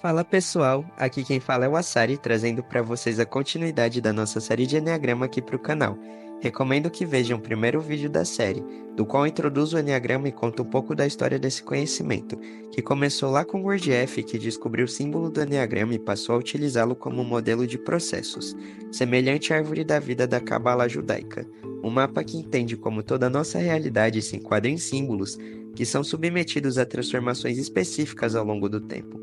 Fala pessoal, aqui quem fala é o Assari, trazendo para vocês a continuidade da nossa série de Enneagrama aqui para o canal. Recomendo que vejam o primeiro vídeo da série, do qual introduzo o Enneagrama e conto um pouco da história desse conhecimento, que começou lá com Gurdjieff, que descobriu o símbolo do Enneagrama e passou a utilizá-lo como modelo de processos, semelhante à árvore da vida da Cabala judaica, um mapa que entende como toda a nossa realidade se enquadra em símbolos, que são submetidos a transformações específicas ao longo do tempo.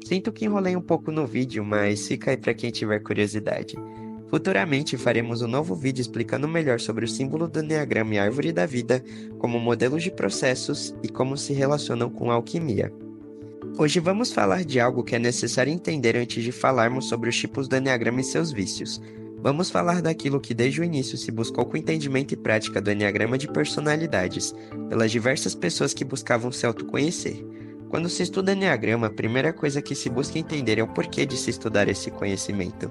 Sinto que enrolei um pouco no vídeo, mas fica aí para quem tiver curiosidade. Futuramente faremos um novo vídeo explicando melhor sobre o símbolo do Enneagrama e a Árvore da Vida, como modelos de processos e como se relacionam com a alquimia. Hoje vamos falar de algo que é necessário entender antes de falarmos sobre os tipos do Enneagrama e seus vícios. Vamos falar daquilo que desde o início se buscou com o entendimento e prática do Enneagrama de personalidades, pelas diversas pessoas que buscavam se autoconhecer. Quando se estuda Enneagrama, a primeira coisa que se busca entender é o porquê de se estudar esse conhecimento.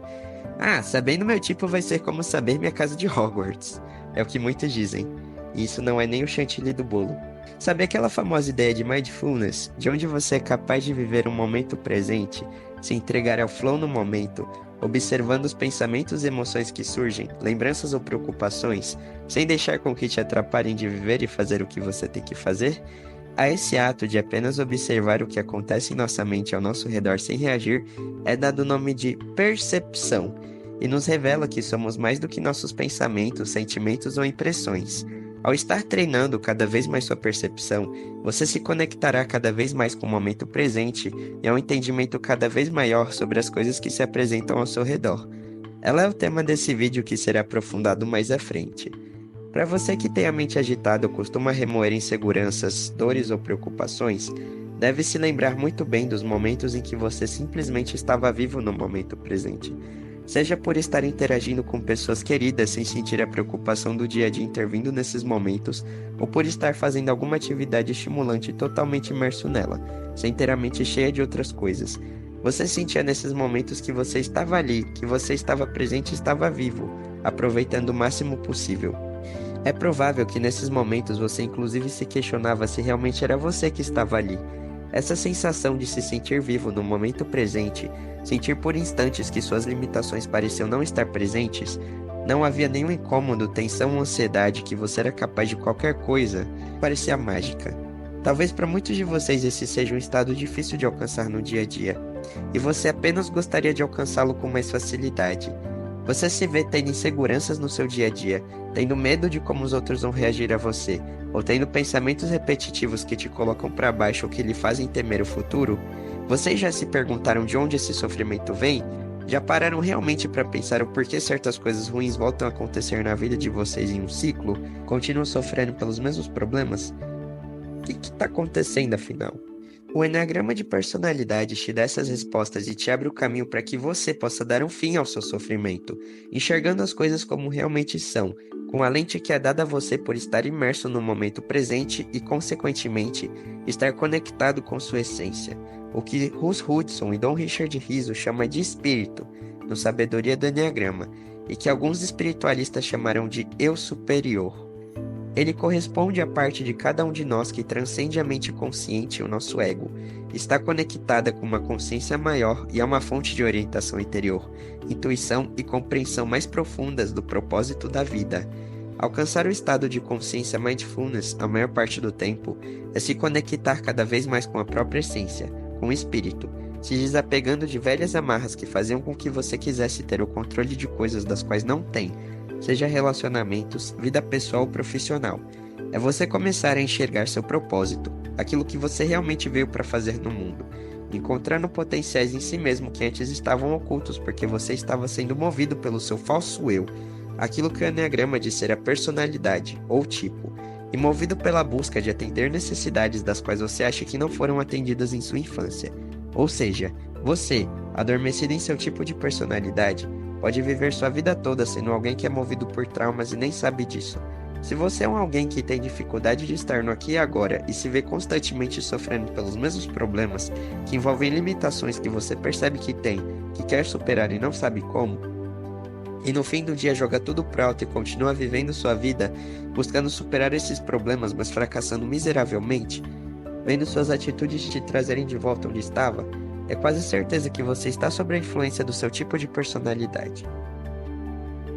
Sabendo meu tipo vai ser como saber minha casa de Hogwarts. É o que muitos dizem. E isso não é nem o chantilly do bolo. Sabe aquela famosa ideia de mindfulness, de onde você é capaz de viver um momento presente, se entregar ao flow no momento, observando os pensamentos e emoções que surgem, lembranças ou preocupações, sem deixar com que te atrapalhem de viver e fazer o que você tem que fazer? A esse ato de apenas observar o que acontece em nossa mente ao nosso redor sem reagir é dado o nome de percepção e nos revela que somos mais do que nossos pensamentos, sentimentos ou impressões. Ao estar treinando cada vez mais sua percepção, você se conectará cada vez mais com o momento presente e a um entendimento cada vez maior sobre as coisas que se apresentam ao seu redor. Ela é o tema desse vídeo que será aprofundado mais à frente. Para você que tem a mente agitada ou costuma remoer inseguranças, dores ou preocupações, deve se lembrar muito bem dos momentos em que você simplesmente estava vivo no momento presente. Seja por estar interagindo com pessoas queridas sem sentir a preocupação do dia a dia intervindo nesses momentos, ou por estar fazendo alguma atividade estimulante totalmente imerso nela, sem ter a mente cheia de outras coisas. Você sentia nesses momentos que você estava ali, que você estava presente e estava vivo, aproveitando o máximo possível. É provável que nesses momentos você inclusive se questionava se realmente era você que estava ali. Essa sensação de se sentir vivo no momento presente, sentir por instantes que suas limitações pareciam não estar presentes, não havia nenhum incômodo, tensão ou ansiedade, que você era capaz de qualquer coisa, parecia mágica. Talvez para muitos de vocês esse seja um estado difícil de alcançar no dia a dia, e você apenas gostaria de alcançá-lo com mais facilidade. Você se vê tendo inseguranças no seu dia a dia, tendo medo de como os outros vão reagir a você, ou tendo pensamentos repetitivos que te colocam para baixo ou que lhe fazem temer o futuro? Vocês já se perguntaram de onde esse sofrimento vem? Já pararam realmente para pensar o porquê certas coisas ruins voltam a acontecer na vida de vocês em um ciclo? Continuam sofrendo pelos mesmos problemas? O que está acontecendo afinal? O Eneagrama de personalidade te dá essas respostas e te abre o caminho para que você possa dar um fim ao seu sofrimento, enxergando as coisas como realmente são, com a lente que é dada a você por estar imerso no momento presente e, consequentemente, estar conectado com sua essência, o que Russ Hudson e Dom Richard Rizzo chamam de espírito, no Sabedoria do Eneagrama, e que alguns espiritualistas chamarão de eu superior. Ele corresponde à parte de cada um de nós que transcende a mente consciente e o nosso ego, está conectada com uma consciência maior e é uma fonte de orientação interior, intuição e compreensão mais profundas do propósito da vida. Alcançar o estado de consciência mindfulness, a maior parte do tempo, é se conectar cada vez mais com a própria essência, com o espírito, se desapegando de velhas amarras que faziam com que você quisesse ter o controle de coisas das quais não tem, seja relacionamentos, vida pessoal ou profissional. É você começar a enxergar seu propósito, aquilo que você realmente veio para fazer no mundo, encontrando potenciais em si mesmo que antes estavam ocultos porque você estava sendo movido pelo seu falso eu, aquilo que o Eneagrama diz ser a personalidade, ou tipo, e movido pela busca de atender necessidades das quais você acha que não foram atendidas em sua infância. Ou seja, você, adormecido em seu tipo de personalidade, pode viver sua vida toda sendo alguém que é movido por traumas e nem sabe disso. Se você é alguém que tem dificuldade de estar no aqui e agora e se vê constantemente sofrendo pelos mesmos problemas, que envolvem limitações que você percebe que tem, que quer superar e não sabe como, e no fim do dia joga tudo pro alto e continua vivendo sua vida, buscando superar esses problemas, mas fracassando miseravelmente, vendo suas atitudes te trazerem de volta onde estava, é quase certeza que você está sob a influência do seu tipo de personalidade.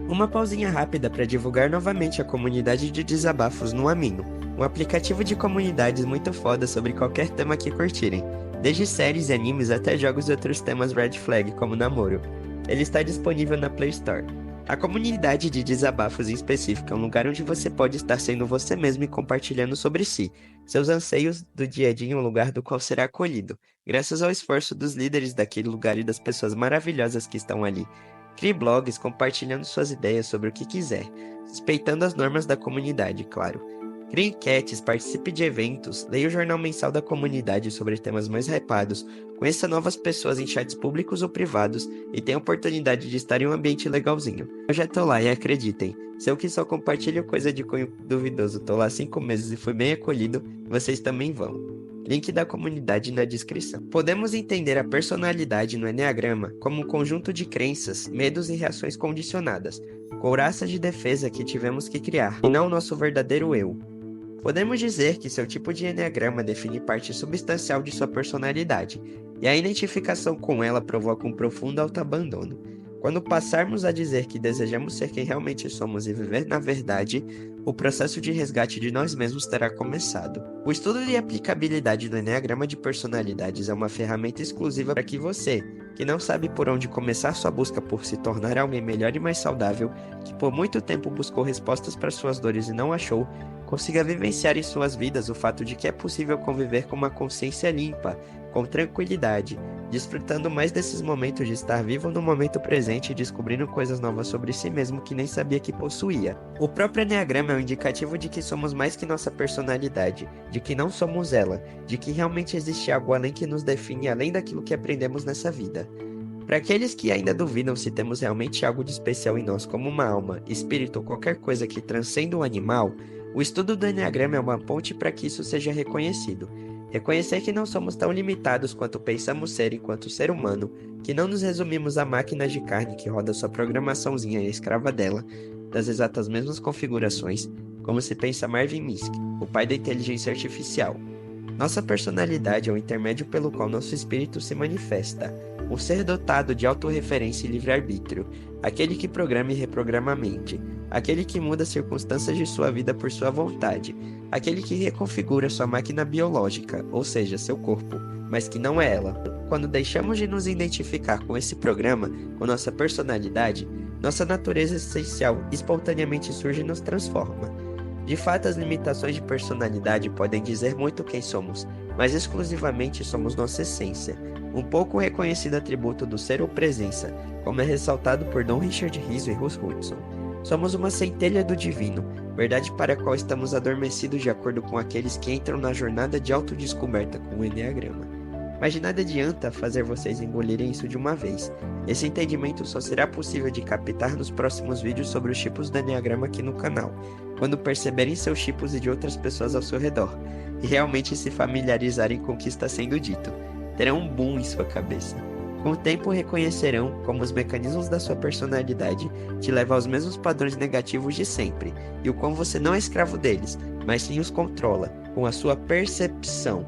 Uma pausinha rápida para divulgar novamente a comunidade de desabafos no Amino, um aplicativo de comunidades muito foda sobre qualquer tema que curtirem, desde séries e animes até jogos e outros temas red flag como namoro. Ele está disponível na Play Store. A comunidade de desabafos em específico é um lugar onde você pode estar sendo você mesmo e compartilhando sobre si, seus anseios do dia a dia em um lugar do qual será acolhido, graças ao esforço dos líderes daquele lugar e das pessoas maravilhosas que estão ali. Crie blogs compartilhando suas ideias sobre o que quiser, respeitando as normas da comunidade, claro. Crie enquetes, participe de eventos, leia o jornal mensal da comunidade sobre temas mais hypados, conheça novas pessoas em chats públicos ou privados e tenha a oportunidade de estar em um ambiente legalzinho. Eu já tô lá e acreditem, se eu que só compartilho coisa de cunho duvidoso tô lá 5 meses e fui bem acolhido, vocês também vão. Link da comunidade na descrição. Podemos entender a personalidade no Eneagrama como um conjunto de crenças, medos e reações condicionadas, couraças de defesa que tivemos que criar, e não nosso verdadeiro eu. Podemos dizer que seu tipo de eneagrama define parte substancial de sua personalidade, e a identificação com ela provoca um profundo autoabandono. Quando passarmos a dizer que desejamos ser quem realmente somos e viver na verdade, o processo de resgate de nós mesmos terá começado. O estudo e aplicabilidade do Eneagrama de Personalidades é uma ferramenta exclusiva para que você, que não sabe por onde começar sua busca por se tornar alguém melhor e mais saudável, que por muito tempo buscou respostas para suas dores e não achou, consiga vivenciar em suas vidas o fato de que é possível conviver com uma consciência limpa, com tranquilidade, desfrutando mais desses momentos de estar vivo no momento presente e descobrindo coisas novas sobre si mesmo que nem sabia que possuía. O próprio Eneagrama é um indicativo de que somos mais que nossa personalidade, de que não somos ela, de que realmente existe algo além que nos define além daquilo que aprendemos nessa vida. Para aqueles que ainda duvidam se temos realmente algo de especial em nós como uma alma, espírito ou qualquer coisa que transcenda o animal, o estudo do Eneagrama é uma ponte para que isso seja reconhecido. Reconhecer que não somos tão limitados quanto pensamos ser enquanto ser humano, que não nos resumimos a máquinas de carne que roda sua programaçãozinha e é escrava dela, das exatas mesmas configurações, como se pensa Marvin Minsky, o pai da inteligência artificial. Nossa personalidade é o intermédio pelo qual nosso espírito se manifesta, um ser dotado de autorreferência e livre-arbítrio, aquele que programa e reprograma a mente, aquele que muda as circunstâncias de sua vida por sua vontade, aquele que reconfigura sua máquina biológica, ou seja, seu corpo, mas que não é ela. Quando deixamos de nos identificar com esse programa, com nossa personalidade, nossa natureza essencial espontaneamente surge e nos transforma. De fato, as limitações de personalidade podem dizer muito quem somos, mas exclusivamente somos nossa essência, um pouco reconhecido atributo do ser ou presença, como é ressaltado por Dom Richard Rizzo e Russ Hudson. Somos uma centelha do divino, verdade para a qual estamos adormecidos de acordo com aqueles que entram na jornada de autodescoberta com o Eneagrama. Mas de nada adianta fazer vocês engolirem isso de uma vez. Esse entendimento só será possível de captar nos próximos vídeos sobre os tipos do Eneagrama aqui no canal, quando perceberem seus tipos e de outras pessoas ao seu redor, e realmente se familiarizarem com o que está sendo dito. Terão um boom em sua cabeça. Com o tempo reconhecerão como os mecanismos da sua personalidade te levam aos mesmos padrões negativos de sempre, e o quão você não é escravo deles, mas sim os controla, com a sua percepção,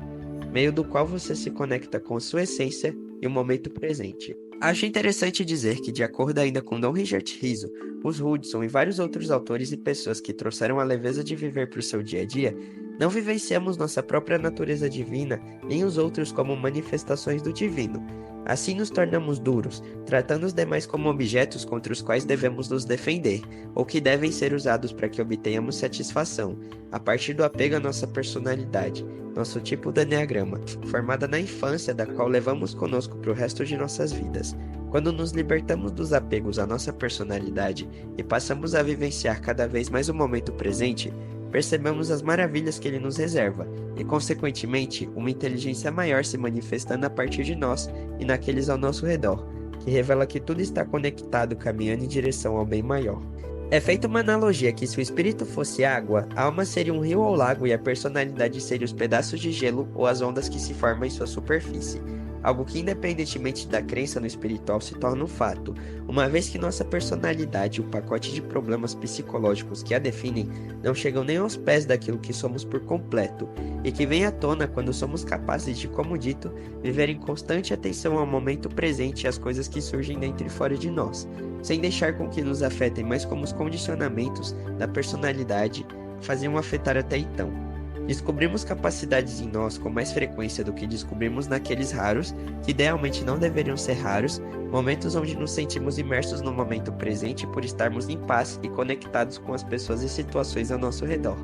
meio do qual você se conecta com a sua essência e o momento presente. Acho interessante dizer que, de acordo ainda com Dom Richard Rizzo, os Hudson e vários outros autores e pessoas que trouxeram a leveza de viver para o seu dia a dia, não vivenciamos nossa própria natureza divina, nem os outros como manifestações do divino. Assim nos tornamos duros, tratando os demais como objetos contra os quais devemos nos defender, ou que devem ser usados para que obtenhamos satisfação, a partir do apego à nossa personalidade, nosso tipo de eneagrama, formada na infância da qual levamos conosco para o resto de nossas vidas. Quando nos libertamos dos apegos à nossa personalidade e passamos a vivenciar cada vez mais o momento presente, percebemos as maravilhas que ele nos reserva e, consequentemente, uma inteligência maior se manifestando a partir de nós e naqueles ao nosso redor, que revela que tudo está conectado, caminhando em direção ao bem maior. É feita uma analogia que se o espírito fosse água, a alma seria um rio ou lago e a personalidade seria os pedaços de gelo ou as ondas que se formam em sua superfície. algo que independentemente da crença no espiritual se torna um fato, uma vez que nossa personalidade e o pacote de problemas psicológicos que a definem não chegam nem aos pés daquilo que somos por completo, e que vem à tona quando somos capazes de, como dito, viver em constante atenção ao momento presente e às coisas que surgem dentro e fora de nós, sem deixar com que nos afetem mais como os condicionamentos da personalidade faziam afetar até então. Descobrimos capacidades em nós com mais frequência do que descobrimos naqueles raros, que idealmente não deveriam ser raros, momentos onde nos sentimos imersos no momento presente por estarmos em paz e conectados com as pessoas e situações ao nosso redor.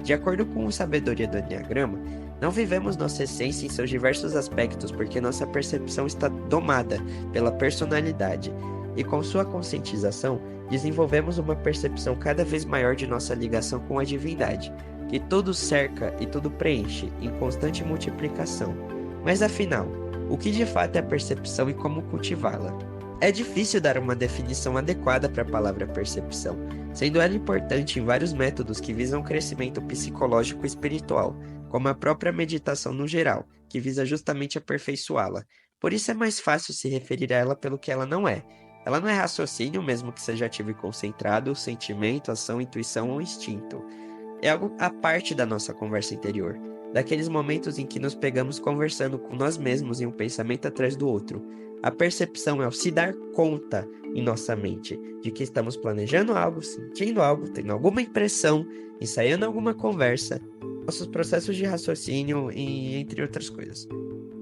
De acordo com a sabedoria do Eneagrama, não vivemos nossa essência em seus diversos aspectos porque nossa percepção está domada pela personalidade, e com sua conscientização, desenvolvemos uma percepção cada vez maior de nossa ligação com a divindade, que tudo cerca e tudo preenche, em constante multiplicação. Mas afinal, o que de fato é a percepção e como cultivá-la? É difícil dar uma definição adequada para a palavra percepção, sendo ela importante em vários métodos que visam o crescimento psicológico e espiritual, como a própria meditação no geral, que visa justamente aperfeiçoá-la. Por isso é mais fácil se referir a ela pelo que ela não é. Ela não é raciocínio, mesmo que seja ativo e concentrado, sentimento, ação, intuição ou instinto. É algo à parte da nossa conversa interior, daqueles momentos em que nos pegamos conversando com nós mesmos em um pensamento atrás do outro. A percepção é o se dar conta em nossa mente de que estamos planejando algo, sentindo algo, tendo alguma impressão, ensaiando alguma conversa, nossos processos de raciocínio e entre outras coisas.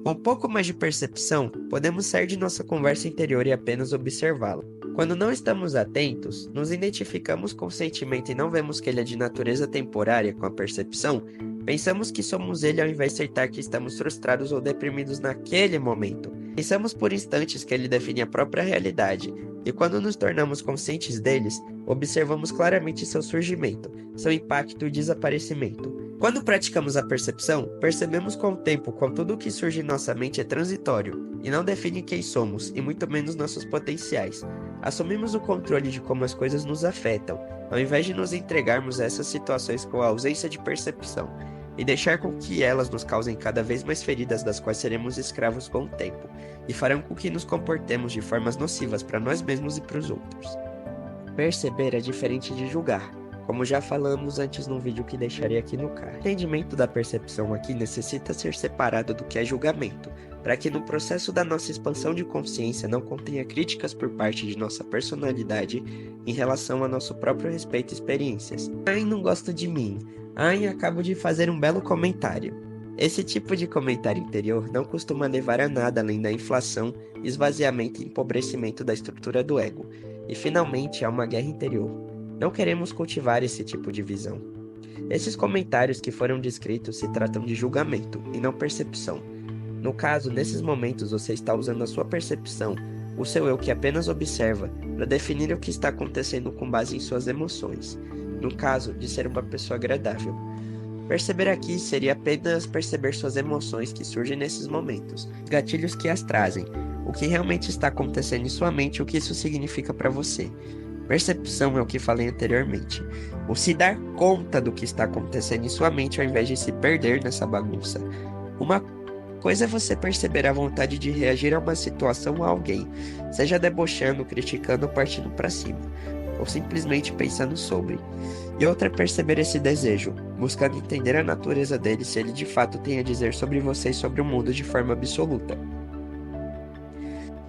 Com um pouco mais de percepção, podemos sair de nossa conversa interior e apenas observá-la. Quando não estamos atentos, nos identificamos com o sentimento e não vemos que ele é de natureza temporária com a percepção, pensamos que somos ele ao invés de aceitar que estamos frustrados ou deprimidos naquele momento. Pensamos por instantes que ele define a própria realidade, e quando nos tornamos conscientes deles, observamos claramente seu surgimento, seu impacto e desaparecimento. Quando praticamos a percepção, percebemos com o tempo como tudo o que surge em nossa mente é transitório, e não define quem somos, e muito menos nossos potenciais. Assumimos o controle de como as coisas nos afetam, ao invés de nos entregarmos a essas situações com a ausência de percepção, e deixar com que elas nos causem cada vez mais feridas das quais seremos escravos com o tempo, e farão com que nos comportemos de formas nocivas para nós mesmos e para os outros. Perceber é diferente de julgar, como já falamos antes num vídeo que deixarei aqui no card. O entendimento da percepção aqui necessita ser separado do que é julgamento, para que no processo da nossa expansão de consciência não contenha críticas por parte de nossa personalidade em relação ao nosso próprio respeito e experiências. Ai, não gosto de mim. Ai, acabo de fazer um belo comentário. Esse tipo de comentário interior não costuma levar a nada além da inflação, esvaziamento e empobrecimento da estrutura do ego. E finalmente há uma guerra interior. Não queremos cultivar esse tipo de visão. Esses comentários que foram descritos se tratam de julgamento e não percepção. No caso, nesses momentos você está usando a sua percepção, o seu eu que apenas observa, para definir o que está acontecendo com base em suas emoções. No caso, de ser uma pessoa agradável. Perceber aqui seria apenas perceber suas emoções que surgem nesses momentos, os gatilhos que as trazem, o que realmente está acontecendo em sua mente e o que isso significa para você. Percepção é o que falei anteriormente. O se dar conta do que está acontecendo em sua mente ao invés de se perder nessa bagunça. Uma coisa é você perceber a vontade de reagir a uma situação ou a alguém, seja debochando, criticando ou partindo para cima, ou simplesmente pensando sobre. E outra é perceber esse desejo, buscando entender a natureza dele se ele de fato tem a dizer sobre você e sobre o mundo de forma absoluta.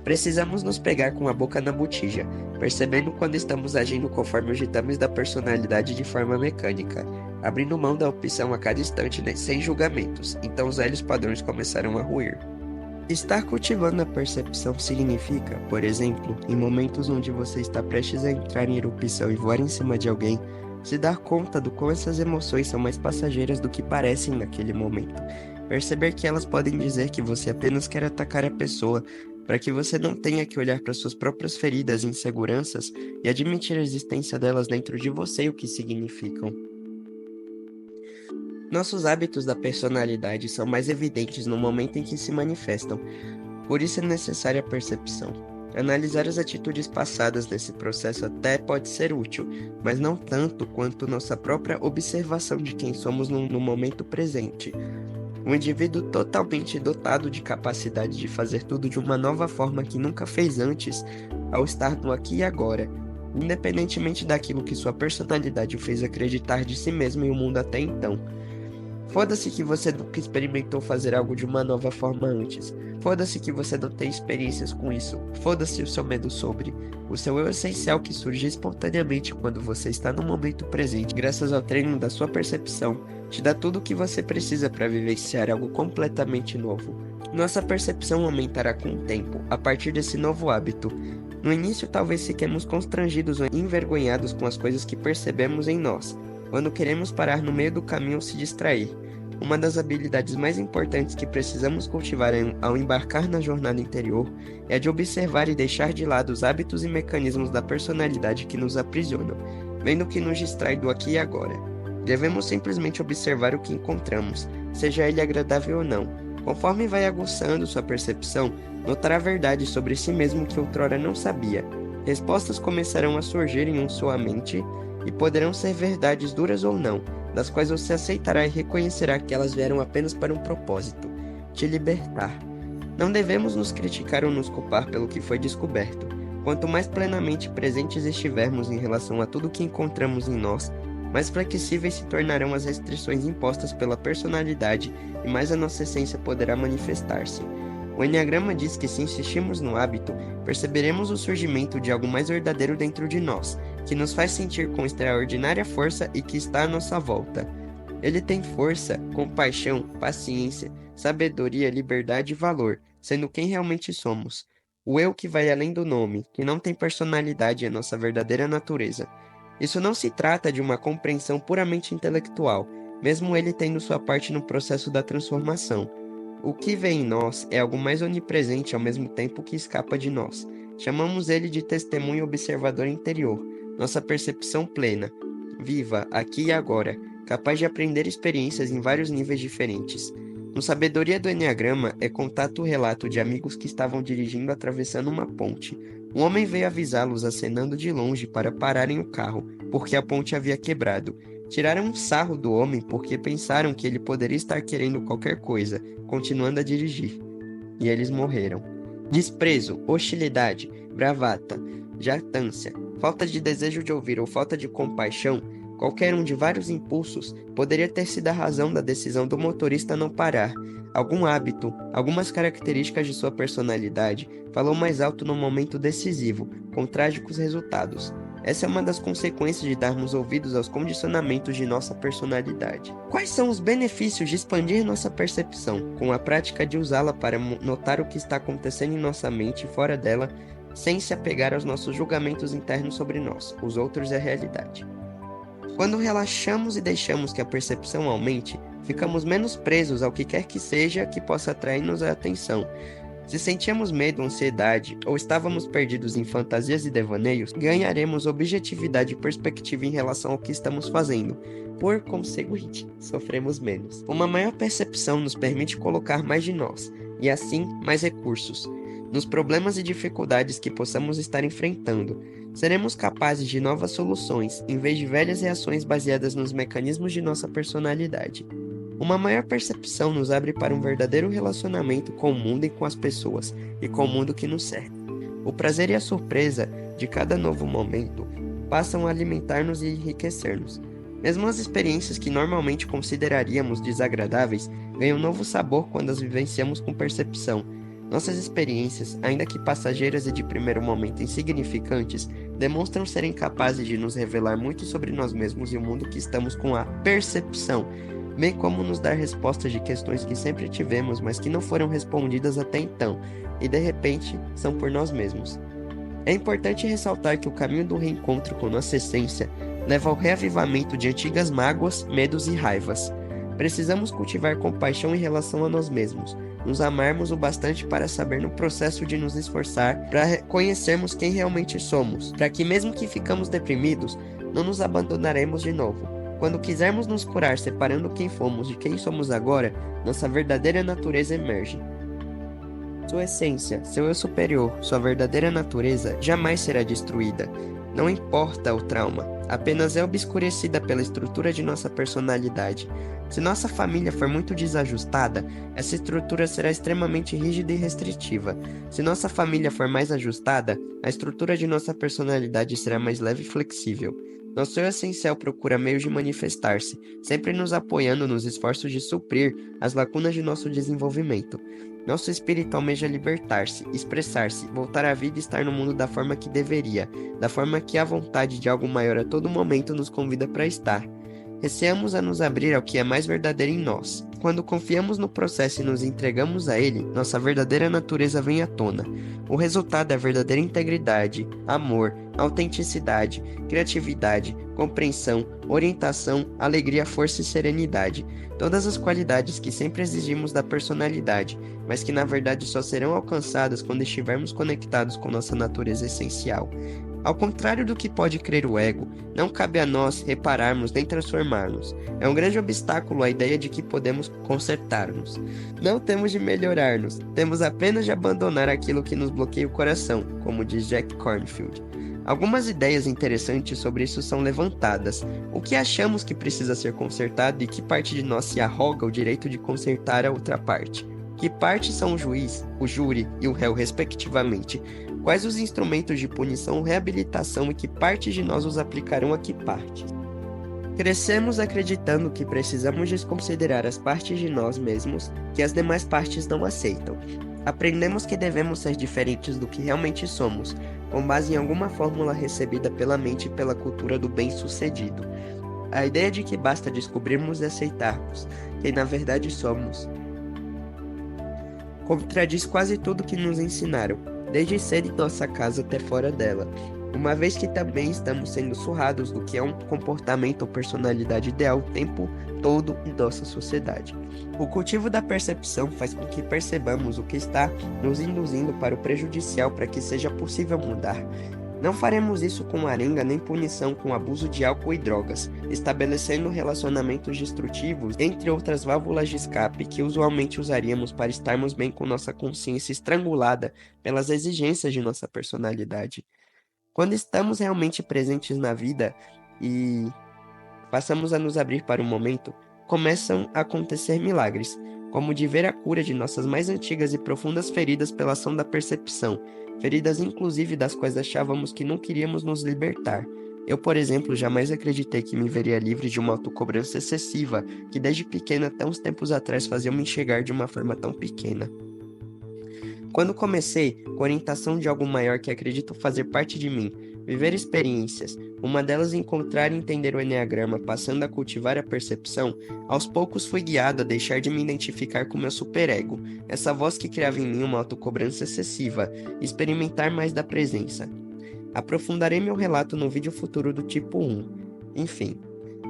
Precisamos nos pegar com a boca na botija, percebendo quando estamos agindo conforme os ditames da personalidade de forma mecânica, abrindo mão da opção a cada instante sem julgamentos, então os velhos padrões começarão a ruir. Estar cultivando a percepção significa, por exemplo, em momentos onde você está prestes a entrar em erupção e voar em cima de alguém, se dar conta do quão essas emoções são mais passageiras do que parecem naquele momento. Perceber que elas podem dizer que você apenas quer atacar a pessoa, para que você não tenha que olhar para suas próprias feridas e inseguranças e admitir a existência delas dentro de você e o que significam. Nossos hábitos da personalidade são mais evidentes no momento em que se manifestam, por isso é necessária a percepção. Analisar as atitudes passadas nesse processo até pode ser útil, mas não tanto quanto nossa própria observação de quem somos no momento presente. Um indivíduo totalmente dotado de capacidade de fazer tudo de uma nova forma que nunca fez antes, ao estar no aqui e agora, independentemente daquilo que sua personalidade o fez acreditar de si mesmo e o mundo até então. Foda-se que você nunca experimentou fazer algo de uma nova forma antes. Foda-se que você não tem experiências com isso. Foda-se o seu medo sobre. O seu eu essencial que surge espontaneamente quando você está no momento presente, graças ao treino da sua percepção, te dá tudo o que você precisa para vivenciar algo completamente novo. Nossa percepção aumentará com o tempo, a partir desse novo hábito. No início, talvez fiquemos constrangidos ou envergonhados com as coisas que percebemos em nós, quando queremos parar no meio do caminho ou se distrair. Uma das habilidades mais importantes que precisamos cultivar ao embarcar na jornada interior é a de observar e deixar de lado os hábitos e mecanismos da personalidade que nos aprisionam, vendo que nos distrai do aqui e agora. Devemos simplesmente observar o que encontramos, seja ele agradável ou não. Conforme vai aguçando sua percepção, notará a verdade sobre si mesmo que outrora não sabia. Respostas começarão a surgir em sua mente e poderão ser verdades duras ou não, das quais você aceitará e reconhecerá que elas vieram apenas para um propósito: te libertar. Não devemos nos criticar ou nos culpar pelo que foi descoberto. Quanto mais plenamente presentes estivermos em relação a tudo que encontramos em nós, mais flexíveis se tornarão as restrições impostas pela personalidade e mais a nossa essência poderá manifestar-se. O Enneagrama diz que se insistirmos no hábito, perceberemos o surgimento de algo mais verdadeiro dentro de nós, que nos faz sentir com extraordinária força e que está à nossa volta. Ele tem força, compaixão, paciência, sabedoria, liberdade e valor, sendo quem realmente somos. O eu que vai além do nome, que não tem personalidade, é nossa verdadeira natureza. Isso não se trata de uma compreensão puramente intelectual, mesmo ele tendo sua parte no processo da transformação. O que vê em nós é algo mais onipresente ao mesmo tempo que escapa de nós. Chamamos ele de testemunho observador interior, nossa percepção plena, viva, aqui e agora, capaz de aprender experiências em vários níveis diferentes. No Sabedoria do Enneagrama é contado o relato de amigos que estavam dirigindo atravessando uma ponte. Um homem veio avisá-los acenando de longe para pararem o carro, porque a ponte havia quebrado. Tiraram um sarro do homem porque pensaram que ele poderia estar querendo qualquer coisa, continuando a dirigir. E eles morreram. Desprezo, hostilidade, bravata, jactância, falta de desejo de ouvir ou falta de compaixão, qualquer um de vários impulsos, poderia ter sido a razão da decisão do motorista não parar. Algum hábito, algumas características de sua personalidade, falou mais alto no momento decisivo, com trágicos resultados. Essa é uma das consequências de darmos ouvidos aos condicionamentos de nossa personalidade. Quais são os benefícios de expandir nossa percepção, com a prática de usá-la para notar o que está acontecendo em nossa mente e fora dela, sem se apegar aos nossos julgamentos internos sobre nós, os outros e a realidade? Quando relaxamos e deixamos que a percepção aumente, ficamos menos presos ao que quer que seja que possa atrair-nos a atenção. Se sentíamos medo, ansiedade ou estávamos perdidos em fantasias e devaneios, ganharemos objetividade e perspectiva em relação ao que estamos fazendo. Por conseguinte, sofremos menos. Uma maior percepção nos permite colocar mais de nós, e assim, mais recursos, nos problemas e dificuldades que possamos estar enfrentando. Seremos capazes de novas soluções, em vez de velhas reações baseadas nos mecanismos de nossa personalidade. Uma maior percepção nos abre para um verdadeiro relacionamento com o mundo e com as pessoas, e com o mundo que nos cerca. O prazer e a surpresa de cada novo momento passam a alimentar-nos e enriquecer-nos. Mesmo as experiências que normalmente consideraríamos desagradáveis ganham novo sabor quando as vivenciamos com percepção. Nossas experiências, ainda que passageiras e de primeiro momento insignificantes, demonstram serem capazes de nos revelar muito sobre nós mesmos e o mundo que estamos com a percepção, bem como nos dar respostas de questões que sempre tivemos, mas que não foram respondidas até então, e de repente são por nós mesmos. É importante ressaltar que o caminho do reencontro com nossa essência leva ao reavivamento de antigas mágoas, medos e raivas. Precisamos cultivar compaixão em relação a nós mesmos, nos amarmos o bastante para saber no processo de nos esforçar para conhecermos quem realmente somos, para que mesmo que ficamos deprimidos, não nos abandonaremos de novo. Quando quisermos nos curar separando quem fomos de quem somos agora, nossa verdadeira natureza emerge. Sua essência, seu eu superior, sua verdadeira natureza jamais será destruída. Não importa o trauma, apenas é obscurecida pela estrutura de nossa personalidade. Se nossa família for muito desajustada, essa estrutura será extremamente rígida e restritiva. Se nossa família for mais ajustada, a estrutura de nossa personalidade será mais leve e flexível. Nosso eu essencial procura meios de manifestar-se, sempre nos apoiando nos esforços de suprir as lacunas de nosso desenvolvimento. Nosso espírito almeja libertar-se, expressar-se, voltar à vida e estar no mundo da forma que deveria, da forma que a vontade de algo maior a todo momento nos convida para estar. Receamos a nos abrir ao que é mais verdadeiro em nós. Quando confiamos no processo e nos entregamos a ele, nossa verdadeira natureza vem à tona. O resultado é a verdadeira integridade, amor, autenticidade, criatividade, compreensão, orientação, alegria, força e serenidade. Todas as qualidades que sempre exigimos da personalidade, mas que na verdade só serão alcançadas quando estivermos conectados com nossa natureza essencial. Ao contrário do que pode crer o ego, não cabe a nós repararmos nem transformarmos. É um grande obstáculo a ideia de que podemos consertar-nos. Não temos de melhorar-nos, temos apenas de abandonar aquilo que nos bloqueia o coração, como diz Jack Kornfield. Algumas ideias interessantes sobre isso são levantadas. O que achamos que precisa ser consertado e que parte de nós se arroga o direito de consertar a outra parte? Que parte são o juiz, o júri e o réu, respectivamente? Quais os instrumentos de punição ou reabilitação e que partes de nós os aplicarão a que partes? Crescemos acreditando que precisamos desconsiderar as partes de nós mesmos que as demais partes não aceitam. Aprendemos que devemos ser diferentes do que realmente somos, com base em alguma fórmula recebida pela mente e pela cultura do bem-sucedido. A ideia de que basta descobrirmos e aceitarmos quem na verdade somos contradiz quase tudo que nos ensinaram, desde cedo em nossa casa até fora dela, uma vez que também estamos sendo surrados do que é um comportamento ou personalidade ideal o tempo todo em nossa sociedade. O cultivo da percepção faz com que percebamos o que está nos induzindo para o prejudicial para que seja possível mudar. Não faremos isso com arenga nem punição com abuso de álcool e drogas, estabelecendo relacionamentos destrutivos, entre outras válvulas de escape que usualmente usaríamos para estarmos bem com nossa consciência estrangulada pelas exigências de nossa personalidade. Quando estamos realmente presentes na vida e passamos a nos abrir para o momento, começam a acontecer milagres, como de ver a cura de nossas mais antigas e profundas feridas pela ação da percepção, feridas inclusive das quais achávamos que não queríamos nos libertar. Eu, por exemplo, jamais acreditei que me veria livre de uma autocobrança excessiva, que desde pequena até uns tempos atrás fazia me enxergar de uma forma tão pequena. Quando comecei, com orientação de algo maior que acredito fazer parte de mim, viver experiências, uma delas encontrar e entender o Eneagrama, passando a cultivar a percepção, aos poucos fui guiado a deixar de me identificar com meu superego, essa voz que criava em mim uma autocobrança excessiva, e experimentar mais da presença. Aprofundarei meu relato no vídeo futuro do tipo 1. Enfim,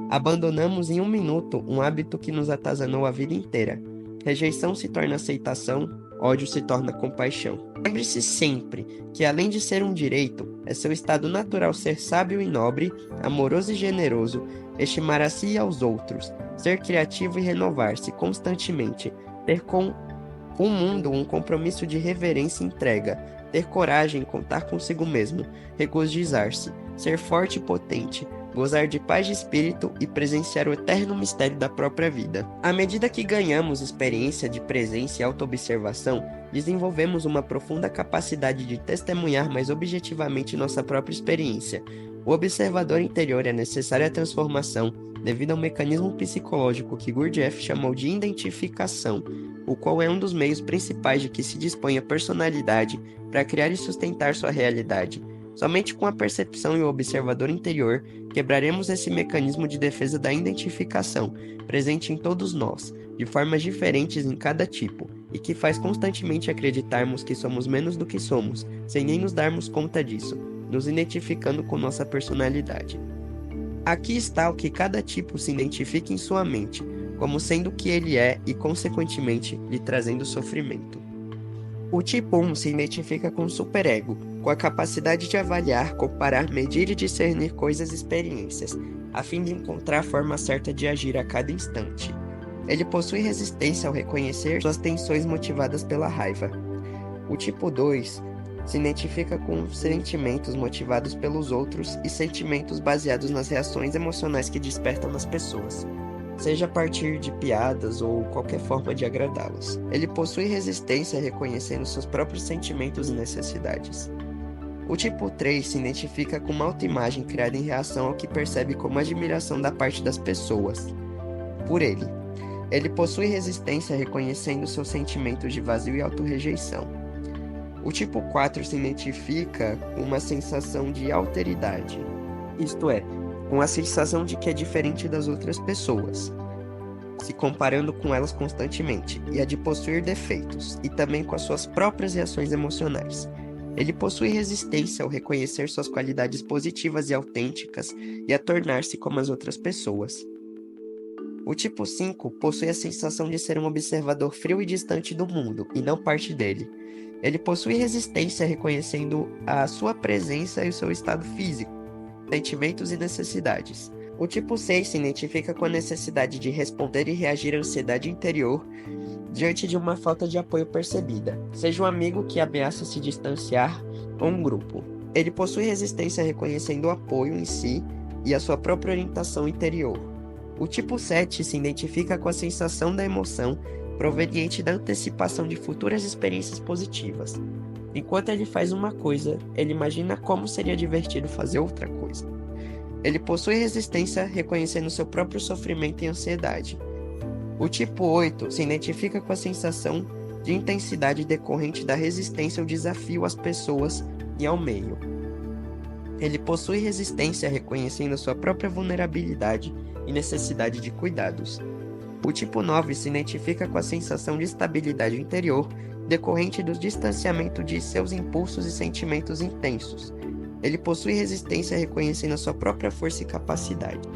abandonamos em 1 minuto um hábito que nos atazanou a vida inteira. Rejeição se torna aceitação, ódio se torna compaixão. Lembre-se sempre que, além de ser um direito, é seu estado natural ser sábio e nobre, amoroso e generoso, estimar a si e aos outros, ser criativo e renovar-se constantemente, ter com o mundo um compromisso de reverência e entrega, ter coragem em contar consigo mesmo, regozijar-se, ser forte e potente, gozar de paz de espírito e presenciar o eterno mistério da própria vida. À medida que ganhamos experiência de presença e autoobservação, desenvolvemos uma profunda capacidade de testemunhar mais objetivamente nossa própria experiência. O observador interior é necessária a transformação, devido ao mecanismo psicológico que Gurdjieff chamou de identificação, o qual é um dos meios principais de que se dispõe a personalidade para criar e sustentar sua realidade. Somente com a percepção e o observador interior quebraremos esse mecanismo de defesa da identificação, presente em todos nós, de formas diferentes em cada tipo, e que faz constantemente acreditarmos que somos menos do que somos, sem nem nos darmos conta disso, nos identificando com nossa personalidade. Aqui está o que cada tipo se identifica em sua mente, como sendo o que ele é e, consequentemente, lhe trazendo sofrimento. O tipo 1 se identifica com o superego, com a capacidade de avaliar, comparar, medir e discernir coisas e experiências, a fim de encontrar a forma certa de agir a cada instante. Ele possui resistência ao reconhecer suas tensões motivadas pela raiva. O tipo 2 se identifica com sentimentos motivados pelos outros e sentimentos baseados nas reações emocionais que despertam nas pessoas, seja a partir de piadas ou qualquer forma de agradá-las. Ele possui resistência reconhecendo seus próprios sentimentos e necessidades. O tipo 3 se identifica com uma autoimagem criada em reação ao que percebe como admiração da parte das pessoas por ele. Ele possui resistência reconhecendo seus sentimentos de vazio e autorrejeição. O tipo 4 se identifica com uma sensação de alteridade, isto é, com a sensação de que é diferente das outras pessoas, se comparando com elas constantemente, e a de possuir defeitos, e também com as suas próprias reações emocionais. Ele possui resistência ao reconhecer suas qualidades positivas e autênticas e a tornar-se como as outras pessoas. O tipo 5 possui a sensação de ser um observador frio e distante do mundo, e não parte dele. Ele possui resistência reconhecendo a sua presença e o seu estado físico, sentimentos e necessidades. O tipo 6 se identifica com a necessidade de responder e reagir à ansiedade interior diante de uma falta de apoio percebida, seja um amigo que ameaça se distanciar ou um grupo. Ele possui resistência reconhecendo o apoio em si e a sua própria orientação interior. O tipo 7 se identifica com a sensação da emoção proveniente da antecipação de futuras experiências positivas. Enquanto ele faz uma coisa, ele imagina como seria divertido fazer outra coisa. Ele possui resistência reconhecendo seu próprio sofrimento e ansiedade. O tipo 8 se identifica com a sensação de intensidade decorrente da resistência ao desafio às pessoas e ao meio. Ele possui resistência reconhecendo sua própria vulnerabilidade e necessidade de cuidados. O tipo 9 se identifica com a sensação de estabilidade interior decorrente do distanciamento de seus impulsos e sentimentos intensos. Ele possui resistência reconhecendo a sua própria força e capacidade.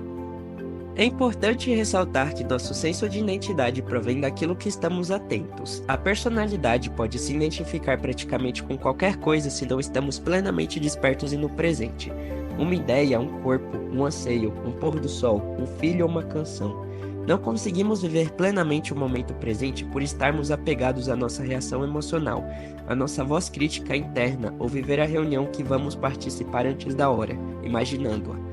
É importante ressaltar que nosso senso de identidade provém daquilo que estamos atentos. A personalidade pode se identificar praticamente com qualquer coisa se não estamos plenamente despertos e no presente. Uma ideia, um corpo, um anseio, um pôr do sol, um filho ou uma canção. Não conseguimos viver plenamente o momento presente por estarmos apegados à nossa reação emocional, à nossa voz crítica interna ou viver a reunião que vamos participar antes da hora, imaginando-a.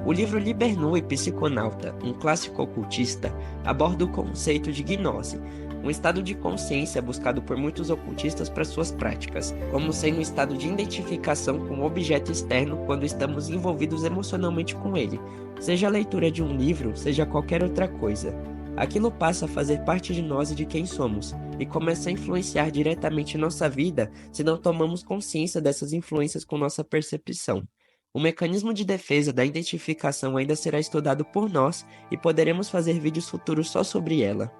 O livro Liber Nui Psiconauta, um clássico ocultista, aborda o conceito de gnose, um estado de consciência buscado por muitos ocultistas para suas práticas, como sendo um estado de identificação com o objeto externo quando estamos envolvidos emocionalmente com ele, seja a leitura de um livro, seja qualquer outra coisa. Aquilo passa a fazer parte de nós e de quem somos, e começa a influenciar diretamente nossa vida se não tomamos consciência dessas influências com nossa percepção. O mecanismo de defesa da identificação ainda será estudado por nós e poderemos fazer vídeos futuros só sobre ela.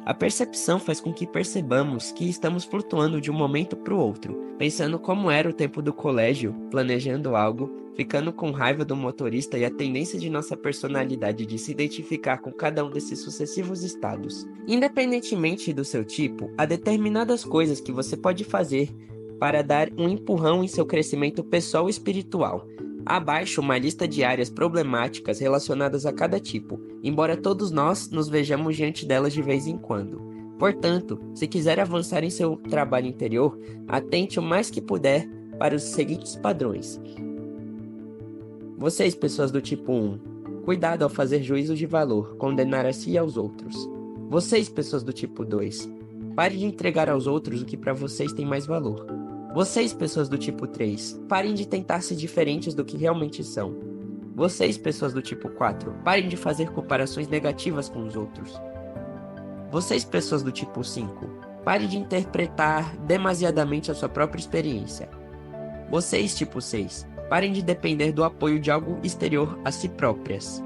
A percepção faz com que percebamos que estamos flutuando de um momento para o outro, pensando como era o tempo do colégio, planejando algo, ficando com raiva do motorista e a tendência de nossa personalidade de se identificar com cada um desses sucessivos estados. Independentemente do seu tipo, há determinadas coisas que você pode fazer para dar um empurrão em seu crescimento pessoal e espiritual. Abaixo uma lista de áreas problemáticas relacionadas a cada tipo, embora todos nós nos vejamos diante delas de vez em quando. Portanto, se quiser avançar em seu trabalho interior, atente o mais que puder para os seguintes padrões. Vocês, pessoas do tipo 1, cuidado ao fazer juízo de valor, condenar a si e aos outros. Vocês, pessoas do tipo 2, pare de entregar aos outros o que para vocês tem mais valor. Vocês, pessoas do tipo 3, parem de tentar ser diferentes do que realmente são. Vocês, pessoas do tipo 4, parem de fazer comparações negativas com os outros. Vocês, pessoas do tipo 5, parem de interpretar demasiadamente a sua própria experiência. Vocês, tipo 6, parem de depender do apoio de algo exterior a si próprias.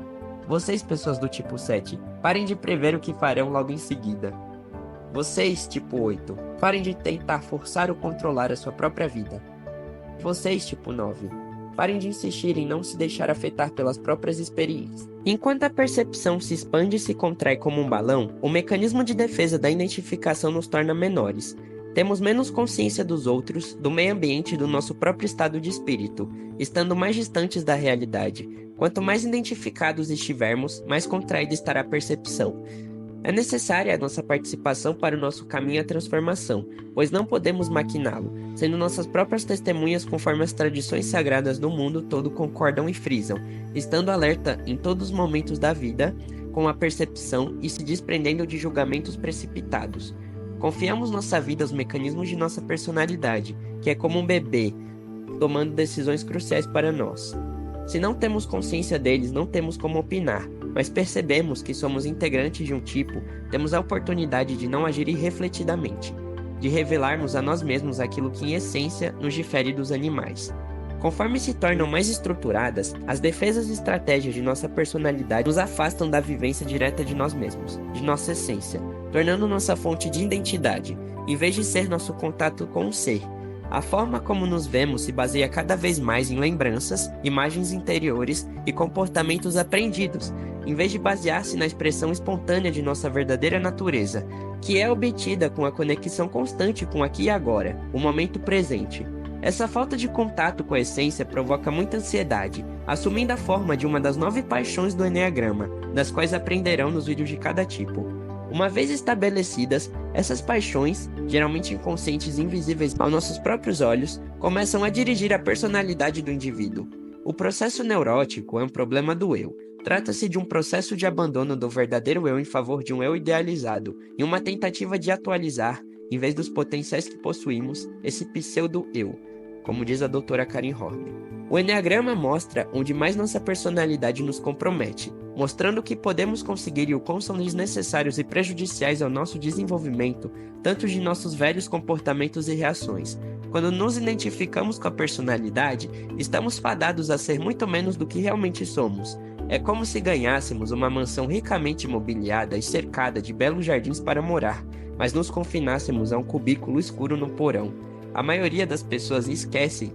Vocês, pessoas do tipo 7, parem de prever o que farão logo em seguida. Vocês, tipo 8, parem de tentar forçar ou controlar a sua própria vida. Vocês, tipo 9, parem de insistir em não se deixar afetar pelas próprias experiências. Enquanto a percepção se expande e se contrai como um balão, o mecanismo de defesa da identificação nos torna menores. Temos menos consciência dos outros, do meio ambiente e do nosso próprio estado de espírito, estando mais distantes da realidade. Quanto mais identificados estivermos, mais contraída estará a percepção. É necessária a nossa participação para o nosso caminho à transformação, pois não podemos maquiná-lo, sendo nossas próprias testemunhas conforme as tradições sagradas do mundo todo concordam e frisam, estando alerta em todos os momentos da vida, com a percepção e se desprendendo de julgamentos precipitados. Confiamos nossa vida aos mecanismos de nossa personalidade, que é como um bebê, tomando decisões cruciais para nós. Se não temos consciência deles, não temos como opinar, mas percebemos que somos integrantes de um tipo, temos a oportunidade de não agir irrefletidamente, de revelarmos a nós mesmos aquilo que em essência nos difere dos animais. Conforme se tornam mais estruturadas, as defesas e estratégias de nossa personalidade nos afastam da vivência direta de nós mesmos, de nossa essência, tornando nossa fonte de identidade, em vez de ser nosso contato com o ser. A forma como nos vemos se baseia cada vez mais em lembranças, imagens interiores e comportamentos aprendidos, em vez de basear-se na expressão espontânea de nossa verdadeira natureza, que é obtida com a conexão constante com aqui e agora, o momento presente. Essa falta de contato com a essência provoca muita ansiedade, assumindo a forma de uma das 9 paixões do Eneagrama, das quais aprenderão nos vídeos de cada tipo. Uma vez estabelecidas, essas paixões, geralmente inconscientes e invisíveis aos nossos próprios olhos, começam a dirigir a personalidade do indivíduo. O processo neurótico é um problema do eu. Trata-se de um processo de abandono do verdadeiro eu em favor de um eu idealizado, e uma tentativa de atualizar, em vez dos potenciais que possuímos, esse pseudo-eu, como diz a doutora Karen Horney. O Eneagrama mostra onde mais nossa personalidade nos compromete, mostrando que podemos conseguir e o quão são desnecessários e prejudiciais ao nosso desenvolvimento, tanto de nossos velhos comportamentos e reações. Quando nos identificamos com a personalidade, estamos fadados a ser muito menos do que realmente somos. É como se ganhássemos uma mansão ricamente mobiliada e cercada de belos jardins para morar, mas nos confinássemos a um cubículo escuro no porão. A maioria das pessoas esquece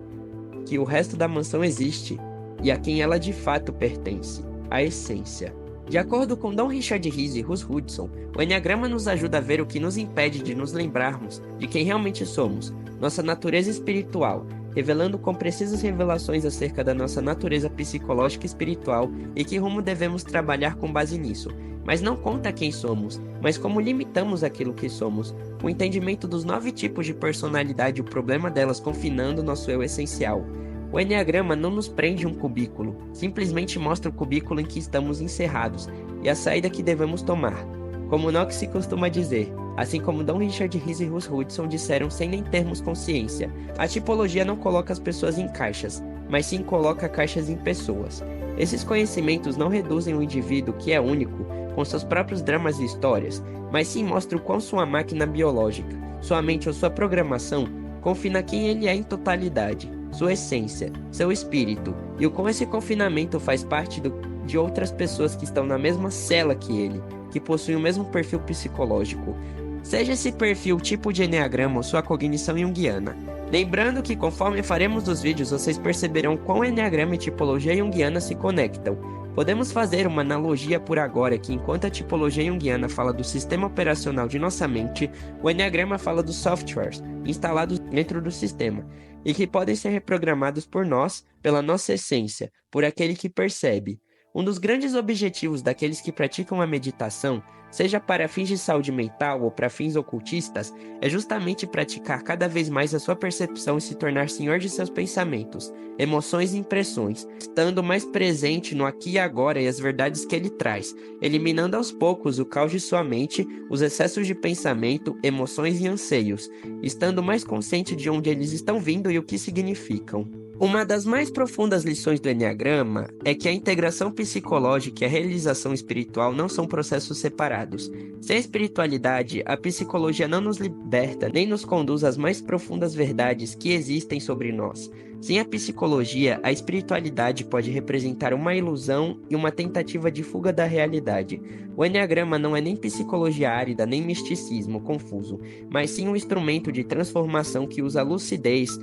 que o resto da mansão existe e a quem ela de fato pertence, a essência. De acordo com Dom Richard Rees e Russ Hudson, o Eneagrama nos ajuda a ver o que nos impede de nos lembrarmos de quem realmente somos, nossa natureza espiritual, revelando com precisas revelações acerca da nossa natureza psicológica e espiritual e que rumo devemos trabalhar com base nisso. Mas não conta quem somos, mas como limitamos aquilo que somos, o entendimento dos 9 tipos de personalidade e o problema delas confinando nosso eu essencial. O Eneagrama não nos prende um cubículo, simplesmente mostra o cubículo em que estamos encerrados e a saída que devemos tomar. Como Knox se costuma dizer, assim como Dom Richard Rees e Russ Hudson disseram sem nem termos consciência, a tipologia não coloca as pessoas em caixas, mas sim coloca caixas em pessoas. Esses conhecimentos não reduzem o indivíduo, que é único, com seus próprios dramas e histórias, mas sim mostram o quão sua máquina biológica, sua mente ou sua programação confina quem ele é em totalidade, sua essência, seu espírito, e o quão esse confinamento faz parte de outras pessoas que estão na mesma cela que ele, que possuem o mesmo perfil psicológico, seja esse perfil tipo de Eneagrama ou sua cognição junguiana. Lembrando que conforme faremos os vídeos, vocês perceberão quão Eneagrama e tipologia junguiana se conectam. Podemos fazer uma analogia por agora que enquanto a tipologia junguiana fala do sistema operacional de nossa mente, o Eneagrama fala dos softwares instalados dentro do sistema, e que podem ser reprogramados por nós, pela nossa essência, por aquele que percebe. Um dos grandes objetivos daqueles que praticam a meditação, seja para fins de saúde mental ou para fins ocultistas, é justamente praticar cada vez mais a sua percepção e se tornar senhor de seus pensamentos, emoções e impressões, estando mais presente no aqui e agora e as verdades que ele traz, eliminando aos poucos o caos de sua mente, os excessos de pensamento, emoções e anseios, estando mais consciente de onde eles estão vindo e o que significam. Uma das mais profundas lições do Eneagrama é que a integração psicológica e a realização espiritual não são processos separados. Sem a espiritualidade, a psicologia não nos liberta nem nos conduz às mais profundas verdades que existem sobre nós. Sem a psicologia, a espiritualidade pode representar uma ilusão e uma tentativa de fuga da realidade. O Eneagrama não é nem psicologia árida nem misticismo confuso, mas sim um instrumento de transformação que usa a lucidez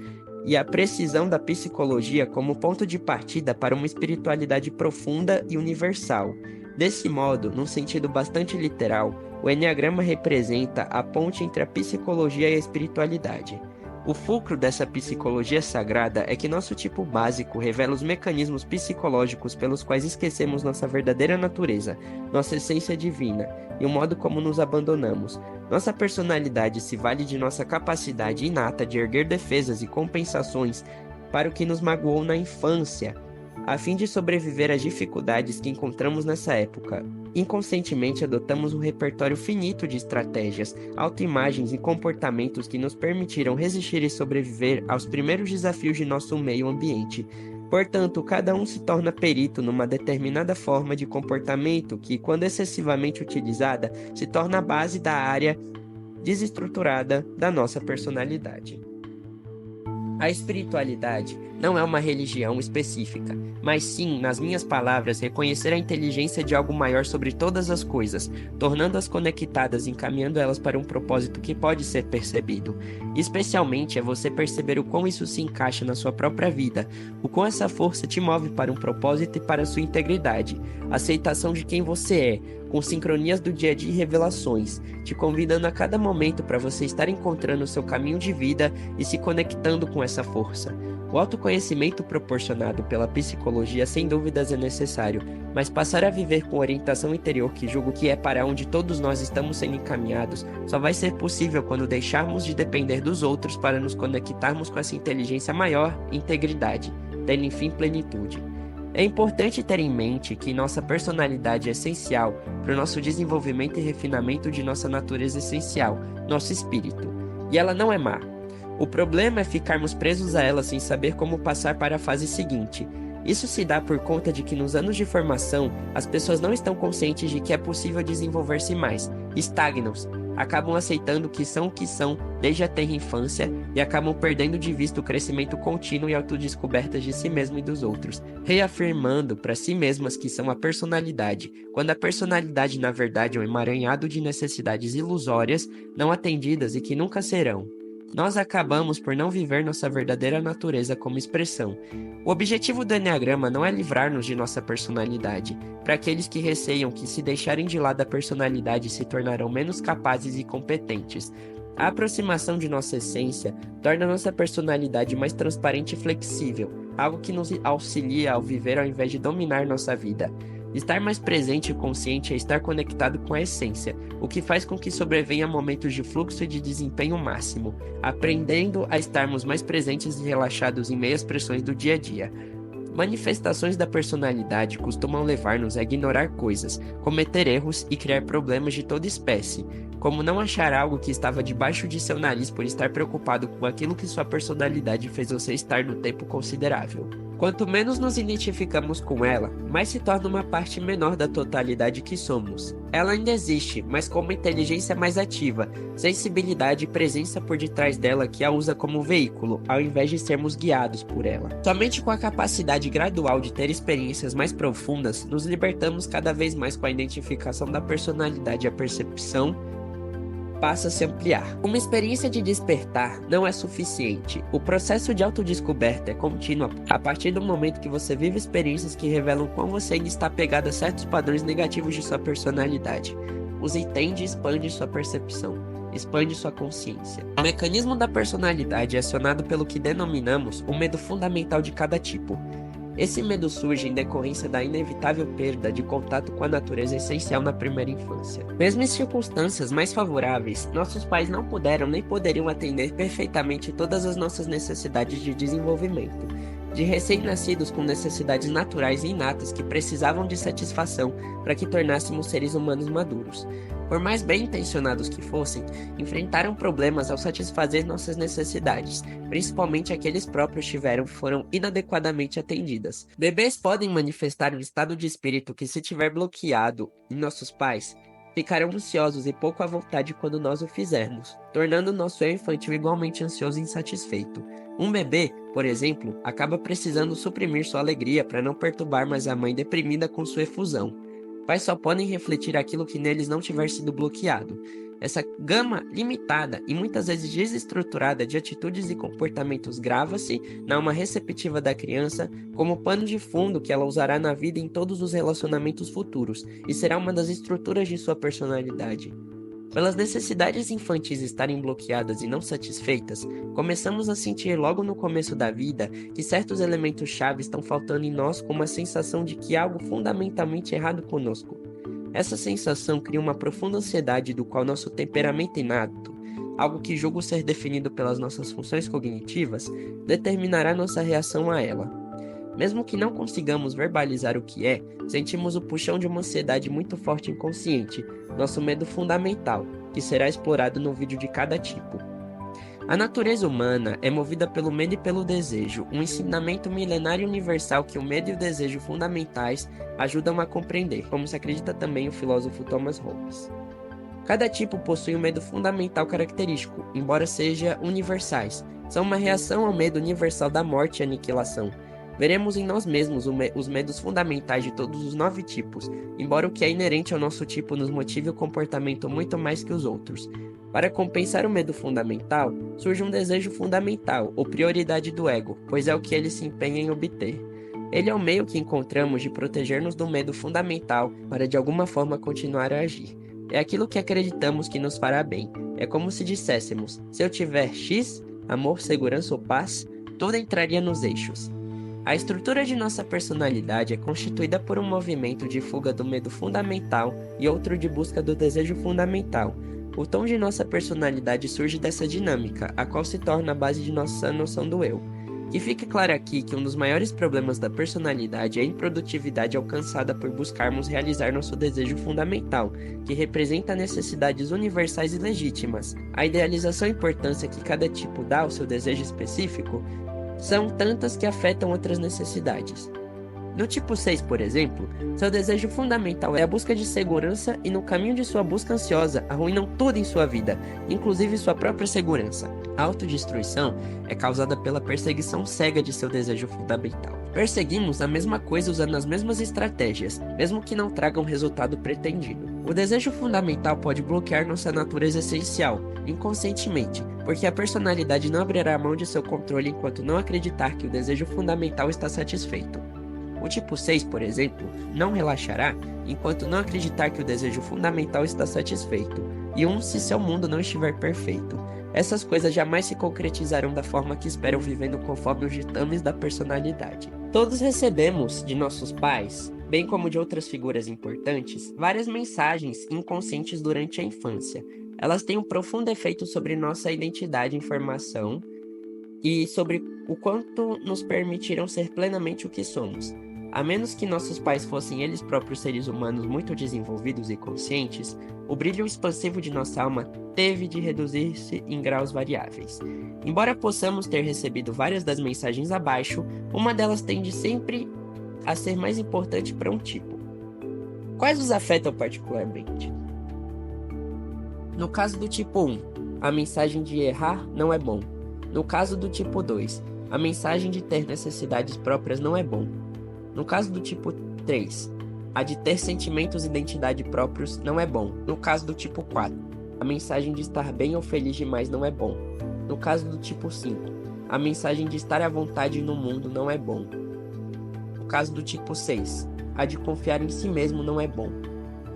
e a precisão da psicologia como ponto de partida para uma espiritualidade profunda e universal. Desse modo, num sentido bastante literal, o Eneagrama representa a ponte entre a psicologia e a espiritualidade. O fulcro dessa psicologia sagrada é que nosso tipo básico revela os mecanismos psicológicos pelos quais esquecemos nossa verdadeira natureza, nossa essência divina, e o modo como nos abandonamos. Nossa personalidade se vale de nossa capacidade inata de erguer defesas e compensações para o que nos magoou na infância, a fim de sobreviver às dificuldades que encontramos nessa época. Inconscientemente adotamos um repertório finito de estratégias, autoimagens e comportamentos que nos permitiram resistir e sobreviver aos primeiros desafios de nosso meio ambiente. Portanto, cada um se torna perito numa determinada forma de comportamento que, quando excessivamente utilizada, se torna a base da área desestruturada da nossa personalidade. A espiritualidade não é uma religião específica, mas sim, nas minhas palavras, reconhecer a inteligência de algo maior sobre todas as coisas, tornando-as conectadas e encaminhando elas para um propósito que pode ser percebido. Especialmente é você perceber o quão isso se encaixa na sua própria vida, o quão essa força te move para um propósito e para a sua integridade, aceitação de quem você é, com sincronias do dia a dia e revelações, te convidando a cada momento para você estar encontrando o seu caminho de vida e se conectando com essa força. O autoconhecimento proporcionado pela psicologia sem dúvidas é necessário, mas passar a viver com orientação interior que julgo que é para onde todos nós estamos sendo encaminhados, só vai ser possível quando deixarmos de depender dos outros para nos conectarmos com essa inteligência maior e integridade, tendo enfim plenitude. É importante ter em mente que nossa personalidade é essencial para o nosso desenvolvimento e refinamento de nossa natureza essencial, nosso espírito, e ela não é má. O problema é ficarmos presos a ela sem saber como passar para a fase seguinte. Isso se dá por conta de que nos anos de formação, as pessoas não estão conscientes de que é possível desenvolver-se mais, estagnam-se, acabam aceitando que são o que são desde a tenra infância e acabam perdendo de vista o crescimento contínuo e autodescobertas de si mesmo e dos outros, reafirmando para si mesmas que são a personalidade, quando a personalidade na verdade é um emaranhado de necessidades ilusórias, não atendidas e que nunca serão. Nós acabamos por não viver nossa verdadeira natureza como expressão. O objetivo do Eneagrama não é livrar-nos de nossa personalidade. Para aqueles que receiam que se deixarem de lado a personalidade se tornarão menos capazes e competentes. A aproximação de nossa essência torna nossa personalidade mais transparente e flexível, algo que nos auxilia ao viver ao invés de dominar nossa vida. Estar mais presente e consciente é estar conectado com a essência, o que faz com que sobrevenha momentos de fluxo e de desempenho máximo, aprendendo a estarmos mais presentes e relaxados em meio às pressões do dia a dia. Manifestações da personalidade costumam levar-nos a ignorar coisas, cometer erros e criar problemas de toda espécie, como não achar algo que estava debaixo de seu nariz por estar preocupado com aquilo que sua personalidade fez você estar no tempo considerável. Quanto menos nos identificamos com ela, mais se torna uma parte menor da totalidade que somos. Ela ainda existe, mas com uma inteligência mais ativa, sensibilidade e presença por detrás dela que a usa como veículo, ao invés de sermos guiados por ela. Somente com a capacidade gradual de ter experiências mais profundas, nos libertamos cada vez mais com a identificação da personalidade e a percepção passa a se ampliar. Uma experiência de despertar não é suficiente. O processo de autodescoberta é contínuo a partir do momento que você vive experiências que revelam como você ainda está apegado a certos padrões negativos de sua personalidade. Os entende e expande sua percepção, expande sua consciência. O mecanismo da personalidade é acionado pelo que denominamos o medo fundamental de cada tipo. Esse medo surge em decorrência da inevitável perda de contato com a natureza essencial na primeira infância. Mesmo em circunstâncias mais favoráveis, nossos pais não puderam nem poderiam atender perfeitamente todas as nossas necessidades de desenvolvimento. De recém-nascidos com necessidades naturais e inatas que precisavam de satisfação para que tornássemos seres humanos maduros. Por mais bem intencionados que fossem, enfrentaram problemas ao satisfazer nossas necessidades, principalmente aqueles próprios foram inadequadamente atendidas. Bebês podem manifestar um estado de espírito que, se tiver bloqueado em nossos pais, ficarão ansiosos e pouco à vontade quando nós o fizermos, tornando nosso eu infantil igualmente ansioso e insatisfeito. Um bebê, por exemplo, acaba precisando suprimir sua alegria para não perturbar mais a mãe deprimida com sua efusão. Pais só podem refletir aquilo que neles não tiver sido bloqueado. Essa gama limitada e muitas vezes desestruturada de atitudes e comportamentos grava-se na alma receptiva da criança como pano de fundo que ela usará na vida e em todos os relacionamentos futuros, e será uma das estruturas de sua personalidade. Pelas necessidades infantis estarem bloqueadas e não satisfeitas, começamos a sentir logo no começo da vida que certos elementos-chave estão faltando em nós, com uma sensação de que há algo fundamentalmente errado conosco. Essa sensação cria uma profunda ansiedade do qual nosso temperamento inato, algo que julgo ser definido pelas nossas funções cognitivas, determinará nossa reação a ela. Mesmo que não consigamos verbalizar o que é, sentimos o puxão de uma ansiedade muito forte e inconsciente, nosso medo fundamental, que será explorado no vídeo de cada tipo. A natureza humana é movida pelo medo e pelo desejo, um ensinamento milenário universal que o medo e o desejo fundamentais ajudam a compreender, como se acredita também o filósofo Thomas Hobbes. Cada tipo possui um medo fundamental característico, embora sejam universais. São uma reação ao medo universal da morte e aniquilação. Veremos em nós mesmos os medos fundamentais de todos os 9 tipos, embora o que é inerente ao nosso tipo nos motive o comportamento muito mais que os outros. Para compensar o medo fundamental, surge um desejo fundamental, ou prioridade do ego, pois é o que ele se empenha em obter. Ele é o meio que encontramos de proteger-nos do medo fundamental para de alguma forma continuar a agir. É aquilo que acreditamos que nos fará bem. É como se disséssemos: se eu tiver X, amor, segurança ou paz, tudo entraria nos eixos. A estrutura de nossa personalidade é constituída por um movimento de fuga do medo fundamental e outro de busca do desejo fundamental. O tom de nossa personalidade surge dessa dinâmica, a qual se torna a base de nossa noção do eu. Que fique claro aqui que um dos maiores problemas da personalidade é a improdutividade alcançada por buscarmos realizar nosso desejo fundamental, que representa necessidades universais e legítimas. A idealização e importância que cada tipo dá ao seu desejo específico são tantas que afetam outras necessidades. No tipo 6, por exemplo, seu desejo fundamental é a busca de segurança e no caminho de sua busca ansiosa arruinam tudo em sua vida, inclusive sua própria segurança. A autodestruição é causada pela perseguição cega de seu desejo fundamental. Perseguimos a mesma coisa usando as mesmas estratégias, mesmo que não tragam o resultado pretendido. O desejo fundamental pode bloquear nossa natureza essencial, inconscientemente, porque a personalidade não abrirá mão de seu controle enquanto não acreditar que o desejo fundamental está satisfeito. O tipo 6, por exemplo, não relaxará enquanto não acreditar que o desejo fundamental está satisfeito, e se seu mundo não estiver perfeito. Essas coisas jamais se concretizarão da forma que esperam vivendo conforme os ditames da personalidade. Todos recebemos, de nossos pais, bem como de outras figuras importantes, várias mensagens inconscientes durante a infância. Elas têm um profundo efeito sobre nossa identidade e formação e sobre o quanto nos permitiram ser plenamente o que somos. A menos que nossos pais fossem eles próprios seres humanos muito desenvolvidos e conscientes, o brilho expansivo de nossa alma teve de reduzir-se em graus variáveis. Embora possamos ter recebido várias das mensagens abaixo, uma delas tende sempre a ser mais importante para um tipo. Quais os afetam particularmente? No caso do tipo 1, a mensagem de errar não é bom. No caso do tipo 2, a mensagem de ter necessidades próprias não é bom. No caso do tipo 3, a de ter sentimentos e identidade próprios não é bom. No caso do tipo 4, a mensagem de estar bem ou feliz demais não é bom. No caso do tipo 5, a mensagem de estar à vontade no mundo não é bom. No caso do tipo 6, a de confiar em si mesmo não é bom.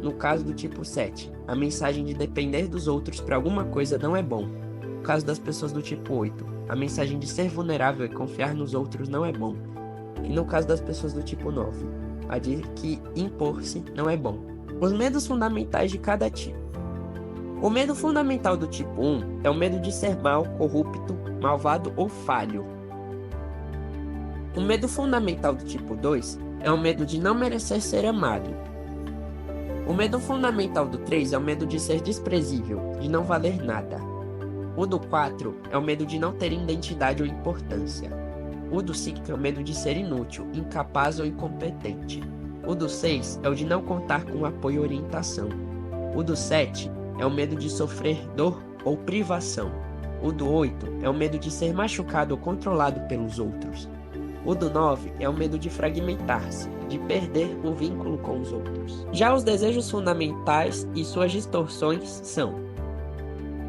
No caso do tipo 7, a mensagem de depender dos outros para alguma coisa não é bom. No caso das pessoas do tipo 8, a mensagem de ser vulnerável e confiar nos outros não é bom. E no caso das pessoas do tipo 9, a de que impor-se não é bom. Os medos fundamentais de cada tipo. O medo fundamental do tipo 1 é o medo de ser mal, corrupto, malvado ou falho. O medo fundamental do tipo 2 é o medo de não merecer ser amado. O medo fundamental do 3 é o medo de ser desprezível, de não valer nada. O do 4 é o medo de não ter identidade ou importância. O do 5 é o medo de ser inútil, incapaz ou incompetente. O do 6 é o de não contar com apoio e orientação. O do 7 é o medo de sofrer dor ou privação. O do 8 é o medo de ser machucado ou controlado pelos outros. O do 9 é o medo de fragmentar-se, de perder o vínculo com os outros. Já os desejos fundamentais e suas distorções são: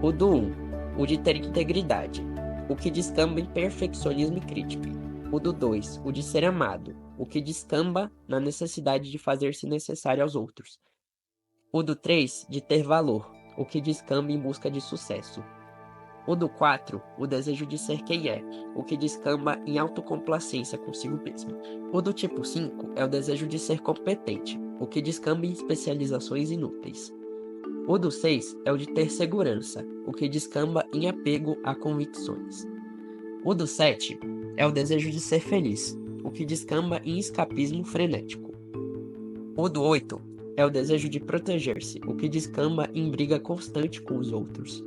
o do 1, o de ter integridade, o que descamba em perfeccionismo e crítica. O do 2, o de ser amado, o que descamba na necessidade de fazer-se necessário aos outros. O do 3, de ter valor, o que descamba em busca de sucesso. O do 4, o desejo de ser quem é, o que descamba em autocomplacência consigo mesmo. O do tipo 5 é o desejo de ser competente, o que descamba em especializações inúteis. O do 6 é o de ter segurança, o que descamba em apego a convicções. O do 7 é o desejo de ser feliz, o que descamba em escapismo frenético. O do 8 é o desejo de proteger-se, o que descamba em briga constante com os outros.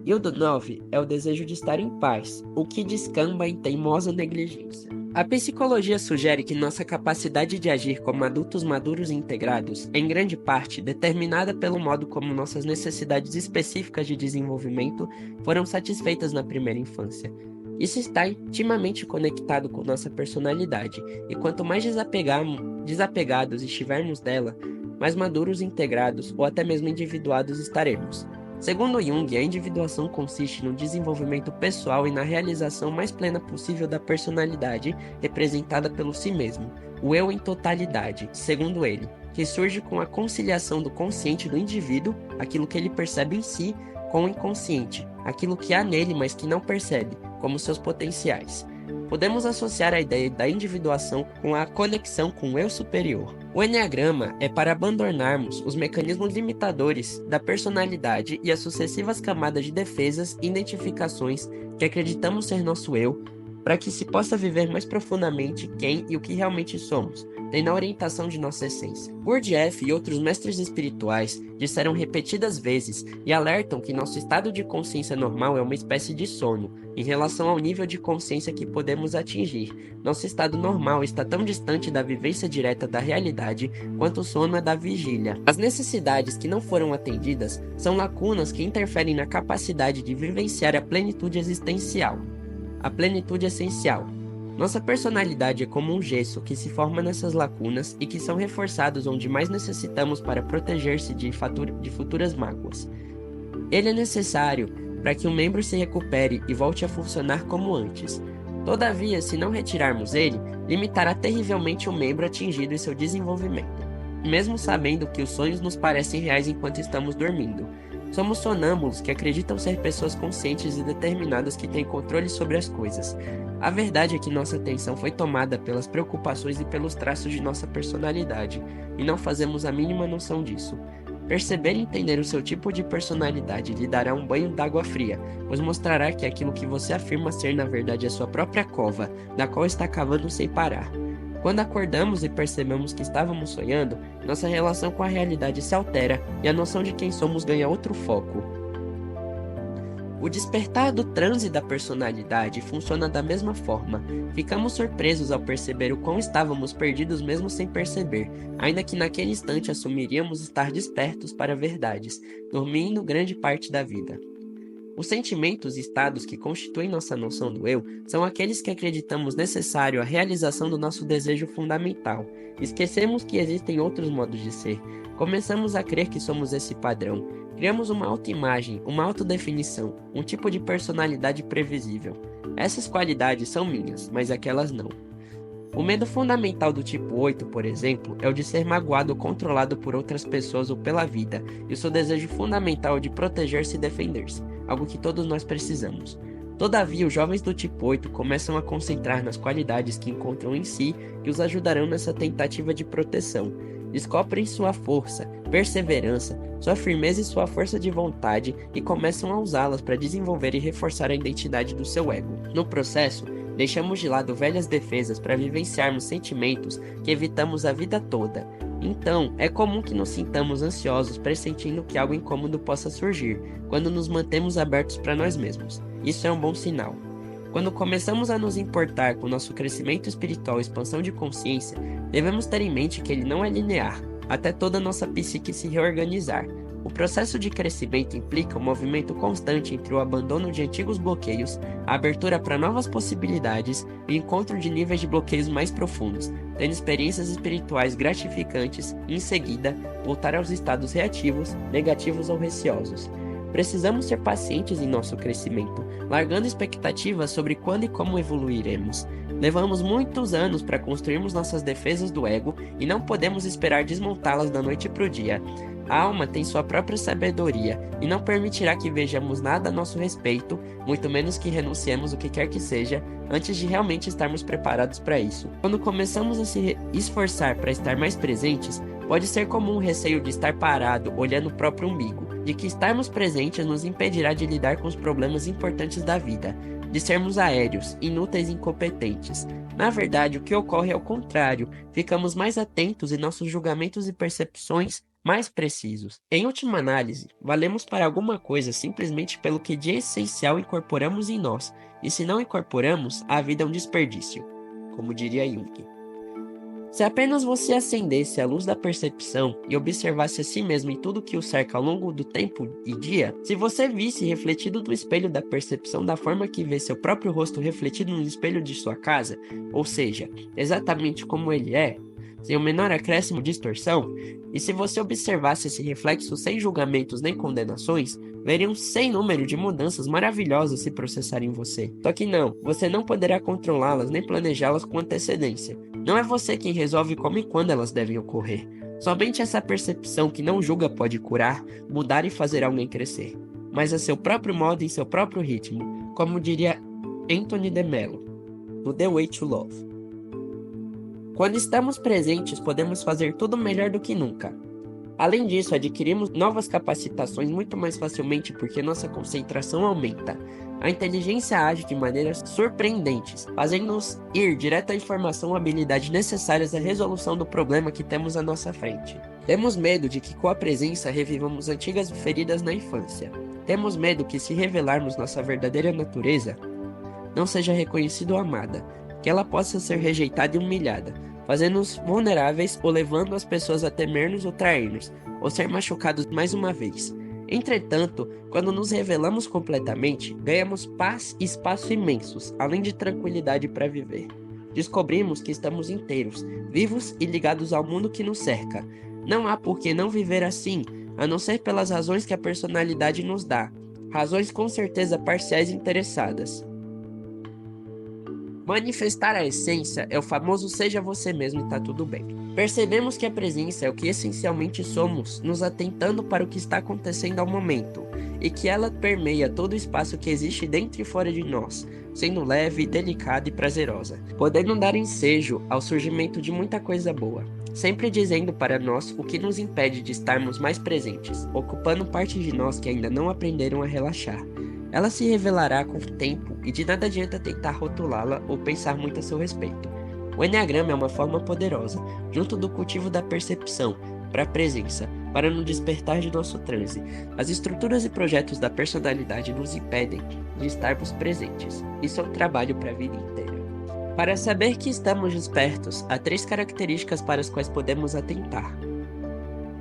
E o do 9 é o desejo de estar em paz, o que descamba em teimosa negligência. A psicologia sugere que nossa capacidade de agir como adultos maduros e integrados é em grande parte determinada pelo modo como nossas necessidades específicas de desenvolvimento foram satisfeitas na primeira infância. Isso está intimamente conectado com nossa personalidade, e quanto mais desapegados estivermos dela, mais maduros, integrados ou até mesmo individuados estaremos. Segundo Jung, a individuação consiste no desenvolvimento pessoal e na realização mais plena possível da personalidade representada pelo si mesmo, o eu em totalidade, segundo ele, que surge com a conciliação do consciente do indivíduo, aquilo que ele percebe em si, com o inconsciente, aquilo que há nele, mas que não percebe, como seus potenciais. Podemos associar a ideia da individuação com a conexão com o eu superior. O Eneagrama é para abandonarmos os mecanismos limitadores da personalidade e as sucessivas camadas de defesas e identificações que acreditamos ser nosso eu, para que se possa viver mais profundamente quem e o que realmente somos, tendo a orientação de nossa essência. Gurdjieff e outros mestres espirituais disseram repetidas vezes e alertam que nosso estado de consciência normal é uma espécie de sono, em relação ao nível de consciência que podemos atingir. Nosso estado normal está tão distante da vivência direta da realidade quanto o sono é da vigília. As necessidades que não foram atendidas são lacunas que interferem na capacidade de vivenciar a plenitude existencial. A plenitude essencial. Nossa personalidade é como um gesso que se forma nessas lacunas e que são reforçados onde mais necessitamos para proteger-se de futuras mágoas. Ele é necessário para que o membro se recupere e volte a funcionar como antes. Todavia, se não retirarmos ele, limitará terrivelmente o membro atingido em seu desenvolvimento, mesmo sabendo que os sonhos nos parecem reais enquanto estamos dormindo. Somos sonâmbulos que acreditam ser pessoas conscientes e determinadas que têm controle sobre as coisas. A verdade é que nossa atenção foi tomada pelas preocupações e pelos traços de nossa personalidade, e não fazemos a mínima noção disso. Perceber e entender o seu tipo de personalidade lhe dará um banho d'água fria, pois mostrará que aquilo que você afirma ser na verdade a sua própria cova, da qual está cavando sem parar. Quando acordamos e percebemos que estávamos sonhando, nossa relação com a realidade se altera e a noção de quem somos ganha outro foco. O despertar do transe da personalidade funciona da mesma forma. Ficamos surpresos ao perceber o quão estávamos perdidos mesmo sem perceber, ainda que naquele instante assumiríamos estar despertos para verdades, dormindo grande parte da vida. Os sentimentos e estados que constituem nossa noção do eu são aqueles que acreditamos necessário à realização do nosso desejo fundamental. Esquecemos que existem outros modos de ser. Começamos a crer que somos esse padrão. Criamos uma autoimagem, uma autodefinição, um tipo de personalidade previsível. Essas qualidades são minhas, mas aquelas não. O medo fundamental do tipo 8, por exemplo, é o de ser magoado ou controlado por outras pessoas ou pela vida, e o seu desejo fundamental é de proteger-se e defender-se, algo que todos nós precisamos. Todavia, os jovens do tipo 8 começam a concentrar nas qualidades que encontram em si que os ajudarão nessa tentativa de proteção. Descobrem sua força, perseverança, sua firmeza e sua força de vontade e começam a usá-las para desenvolver e reforçar a identidade do seu ego. No processo, deixamos de lado velhas defesas para vivenciarmos sentimentos que evitamos a vida toda. Então, é comum que nos sintamos ansiosos, pressentindo que algo incômodo possa surgir, quando nos mantemos abertos para nós mesmos. Isso é um bom sinal. Quando começamos a nos importar com nosso crescimento espiritual e expansão de consciência, devemos ter em mente que ele não é linear, até toda a nossa psique se reorganizar. O processo de crescimento implica um movimento constante entre o abandono de antigos bloqueios, a abertura para novas possibilidades e o encontro de níveis de bloqueios mais profundos, tendo experiências espirituais gratificantes e, em seguida, voltar aos estados reativos, negativos ou receosos. Precisamos ser pacientes em nosso crescimento, largando expectativas sobre quando e como evoluiremos. Levamos muitos anos para construirmos nossas defesas do ego e não podemos esperar desmontá-las da noite para o dia. A alma tem sua própria sabedoria e não permitirá que vejamos nada a nosso respeito, muito menos que renunciemos o que quer que seja, antes de realmente estarmos preparados para isso. Quando começamos a se esforçar para estar mais presentes, pode ser comum o receio de estar parado, olhando o próprio umbigo, de que estarmos presentes nos impedirá de lidar com os problemas importantes da vida, de sermos aéreos, inúteis e incompetentes. Na verdade, o que ocorre é o contrário, ficamos mais atentos e nossos julgamentos e percepções mais precisos. Em última análise, valemos para alguma coisa simplesmente pelo que de essencial incorporamos em nós, e se não incorporamos, a vida é um desperdício, como diria Jung. Se apenas você acendesse a luz da percepção e observasse a si mesmo em tudo que o cerca ao longo do tempo e dia, se você visse refletido no espelho da percepção da forma que vê seu próprio rosto refletido no espelho de sua casa, ou seja, exatamente como ele é, sem o menor acréscimo de distorção, e se você observasse esse reflexo sem julgamentos nem condenações, veria um sem número de mudanças maravilhosas se processarem em você. Só que não, você não poderá controlá-las nem planejá-las com antecedência. Não é você quem resolve como e quando elas devem ocorrer. Somente essa percepção que não julga pode curar, mudar e fazer alguém crescer. Mas a seu próprio modo e em seu próprio ritmo, como diria Anthony de Mello, no The Way to Love. Quando estamos presentes, podemos fazer tudo melhor do que nunca. Além disso, adquirimos novas capacitações muito mais facilmente porque nossa concentração aumenta. A inteligência age de maneiras surpreendentes, fazendo-nos ir direto à informação ou habilidade necessárias à resolução do problema que temos à nossa frente. Temos medo de que com a presença revivamos antigas feridas na infância. Temos medo que se revelarmos nossa verdadeira natureza, não seja reconhecida ou amada, que ela possa ser rejeitada e humilhada, fazendo-nos vulneráveis ou levando as pessoas a temer-nos ou trair-nos, ou ser machucados mais uma vez. Entretanto, quando nos revelamos completamente, ganhamos paz e espaço imensos, além de tranquilidade para viver. Descobrimos que estamos inteiros, vivos e ligados ao mundo que nos cerca. Não há por que não viver assim, a não ser pelas razões que a personalidade nos dá, razões com certeza parciais e interessadas. Manifestar a essência é o famoso seja você mesmo e tá tudo bem. Percebemos que a presença é o que essencialmente somos, nos atentando para o que está acontecendo ao momento, e que ela permeia todo o espaço que existe dentro e fora de nós, sendo leve, delicada e prazerosa, podendo dar ensejo ao surgimento de muita coisa boa, sempre dizendo para nós o que nos impede de estarmos mais presentes, ocupando parte de nós que ainda não aprenderam a relaxar. Ela se revelará com o tempo e de nada adianta tentar rotulá-la ou pensar muito a seu respeito. O Enneagrama é uma forma poderosa, junto do cultivo da percepção, para a presença, para nos despertar de nosso transe. As estruturas e projetos da personalidade nos impedem de estarmos presentes. Isso é um trabalho para a vida inteira. Para saber que estamos despertos, há 3 características para as quais podemos atentar.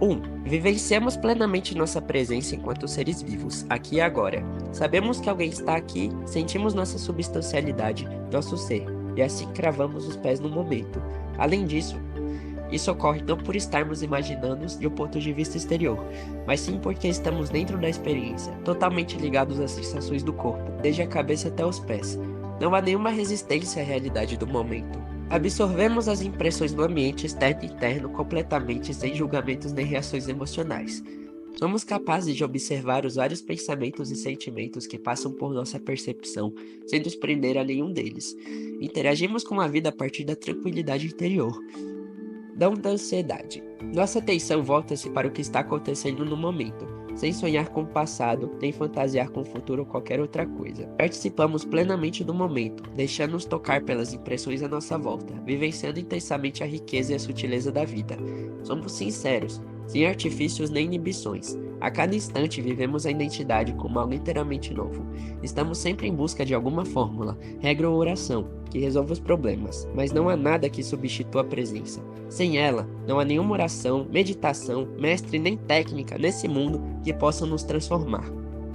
1. Vivenciamos plenamente nossa presença enquanto seres vivos, aqui e agora. Sabemos que alguém está aqui, sentimos nossa substancialidade, nosso ser, e assim cravamos os pés no momento. Além disso, isso ocorre não por estarmos imaginando de um ponto de vista exterior, mas sim porque estamos dentro da experiência, totalmente ligados às sensações do corpo, desde a cabeça até os pés. Não há nenhuma resistência à realidade do momento. Absorvemos as impressões do ambiente externo e interno completamente sem julgamentos nem reações emocionais. Somos capazes de observar os vários pensamentos e sentimentos que passam por nossa percepção, sem nos prender a nenhum deles. Interagimos com a vida a partir da tranquilidade interior, não da ansiedade. Nossa atenção volta-se para o que está acontecendo no momento, sem sonhar com o passado, nem fantasiar com o futuro ou qualquer outra coisa. Participamos plenamente do momento, deixando-nos tocar pelas impressões à nossa volta, vivenciando intensamente a riqueza e a sutileza da vida. Somos sinceros, sem artifícios nem inibições. A cada instante vivemos a identidade como algo inteiramente novo. Estamos sempre em busca de alguma fórmula, regra ou oração, que resolva os problemas, mas não há nada que substitua a presença. Sem ela, não há nenhuma oração, meditação, mestre nem técnica nesse mundo que possa nos transformar.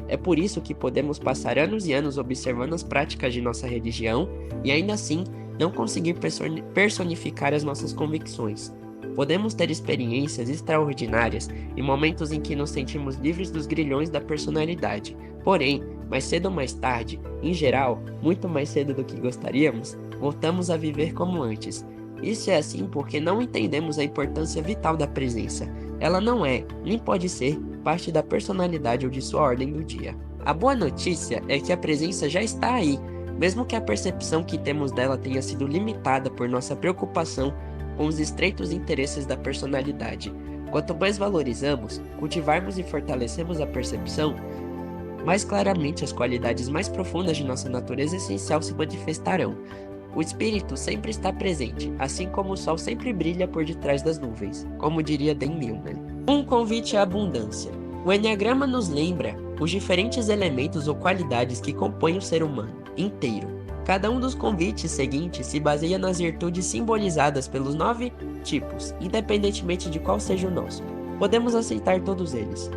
É por isso que podemos passar anos e anos observando as práticas de nossa religião e ainda assim não conseguir personificar as nossas convicções. Podemos ter experiências extraordinárias em momentos em que nos sentimos livres dos grilhões da personalidade. Porém, mais cedo ou mais tarde, em geral, muito mais cedo do que gostaríamos, voltamos a viver como antes. Isso é assim porque não entendemos a importância vital da presença. ela não é, nem pode ser, parte da personalidade ou de sua ordem do dia. A boa notícia é que a presença já está aí, mesmo que a percepção que temos dela tenha sido limitada por nossa preocupação com os estreitos interesses da personalidade. Quanto mais valorizamos, cultivarmos e fortalecemos a percepção, mais claramente as qualidades mais profundas de nossa natureza essencial se manifestarão. O espírito sempre está presente, assim como o sol sempre brilha por detrás das nuvens, como diria Dan Millman. Um convite à abundância. O Enneagrama nos lembra os diferentes elementos ou qualidades que compõem o ser humano inteiro. Cada um dos convites seguintes se baseia nas virtudes simbolizadas pelos 9 tipos, independentemente de qual seja o nosso. Podemos aceitar todos eles.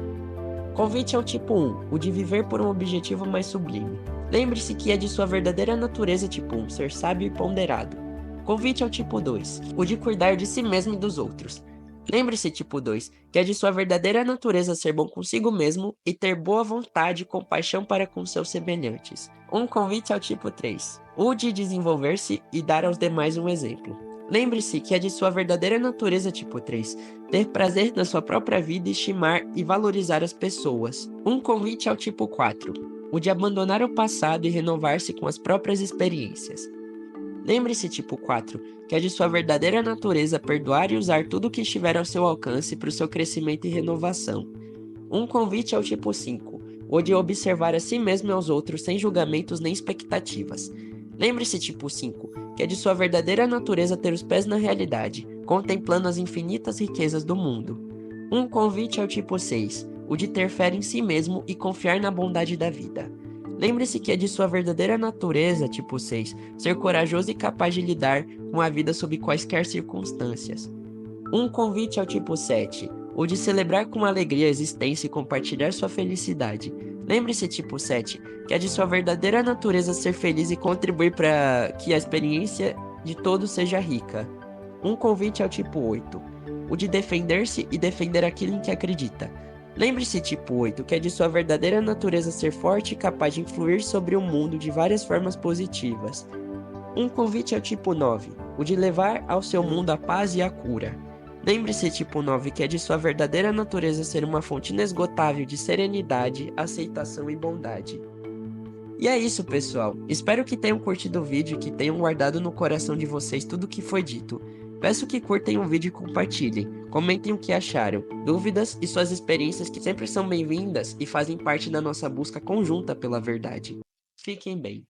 Convite ao tipo 1, o de viver por um objetivo mais sublime. Lembre-se que é de sua verdadeira natureza tipo 1, ser sábio e ponderado. Convite ao tipo 2, o de cuidar de si mesmo e dos outros. Lembre-se, tipo 2, que é de sua verdadeira natureza ser bom consigo mesmo e ter boa vontade e compaixão para com seus semelhantes. Um convite ao tipo 3, o de desenvolver-se e dar aos demais um exemplo. Lembre-se que é de sua verdadeira natureza tipo 3, ter prazer na sua própria vida, estimar e valorizar as pessoas. Um convite ao tipo 4, o de abandonar o passado e renovar-se com as próprias experiências. Lembre-se, tipo 4, que é de sua verdadeira natureza perdoar e usar tudo o que estiver ao seu alcance para o seu crescimento e renovação. Um convite ao tipo 5, o de observar a si mesmo e aos outros sem julgamentos nem expectativas. Lembre-se, tipo 5, que é de sua verdadeira natureza ter os pés na realidade, contemplando as infinitas riquezas do mundo. Um convite ao tipo 6, o de ter fé em si mesmo e confiar na bondade da vida. Lembre-se que é de sua verdadeira natureza, tipo 6, ser corajoso e capaz de lidar com a vida sob quaisquer circunstâncias. Um convite ao tipo 7, o de celebrar com alegria a existência e compartilhar sua felicidade. Lembre-se, tipo 7, que é de sua verdadeira natureza ser feliz e contribuir para que a experiência de todos seja rica. Um convite ao tipo 8, o de defender-se e defender aquilo em que acredita. Lembre-se, tipo 8, que é de sua verdadeira natureza ser forte e capaz de influir sobre o mundo de várias formas positivas. Um convite ao tipo 9, o de levar ao seu mundo a paz e a cura. Lembre-se, tipo 9, que é de sua verdadeira natureza ser uma fonte inesgotável de serenidade, aceitação e bondade. E é isso, pessoal. Espero que tenham curtido o vídeo e que tenham guardado no coração de vocês tudo o que foi dito. Peço que curtem o vídeo e compartilhem. Comentem o que acharam, dúvidas e suas experiências que sempre são bem-vindas e fazem parte da nossa busca conjunta pela verdade. Fiquem bem.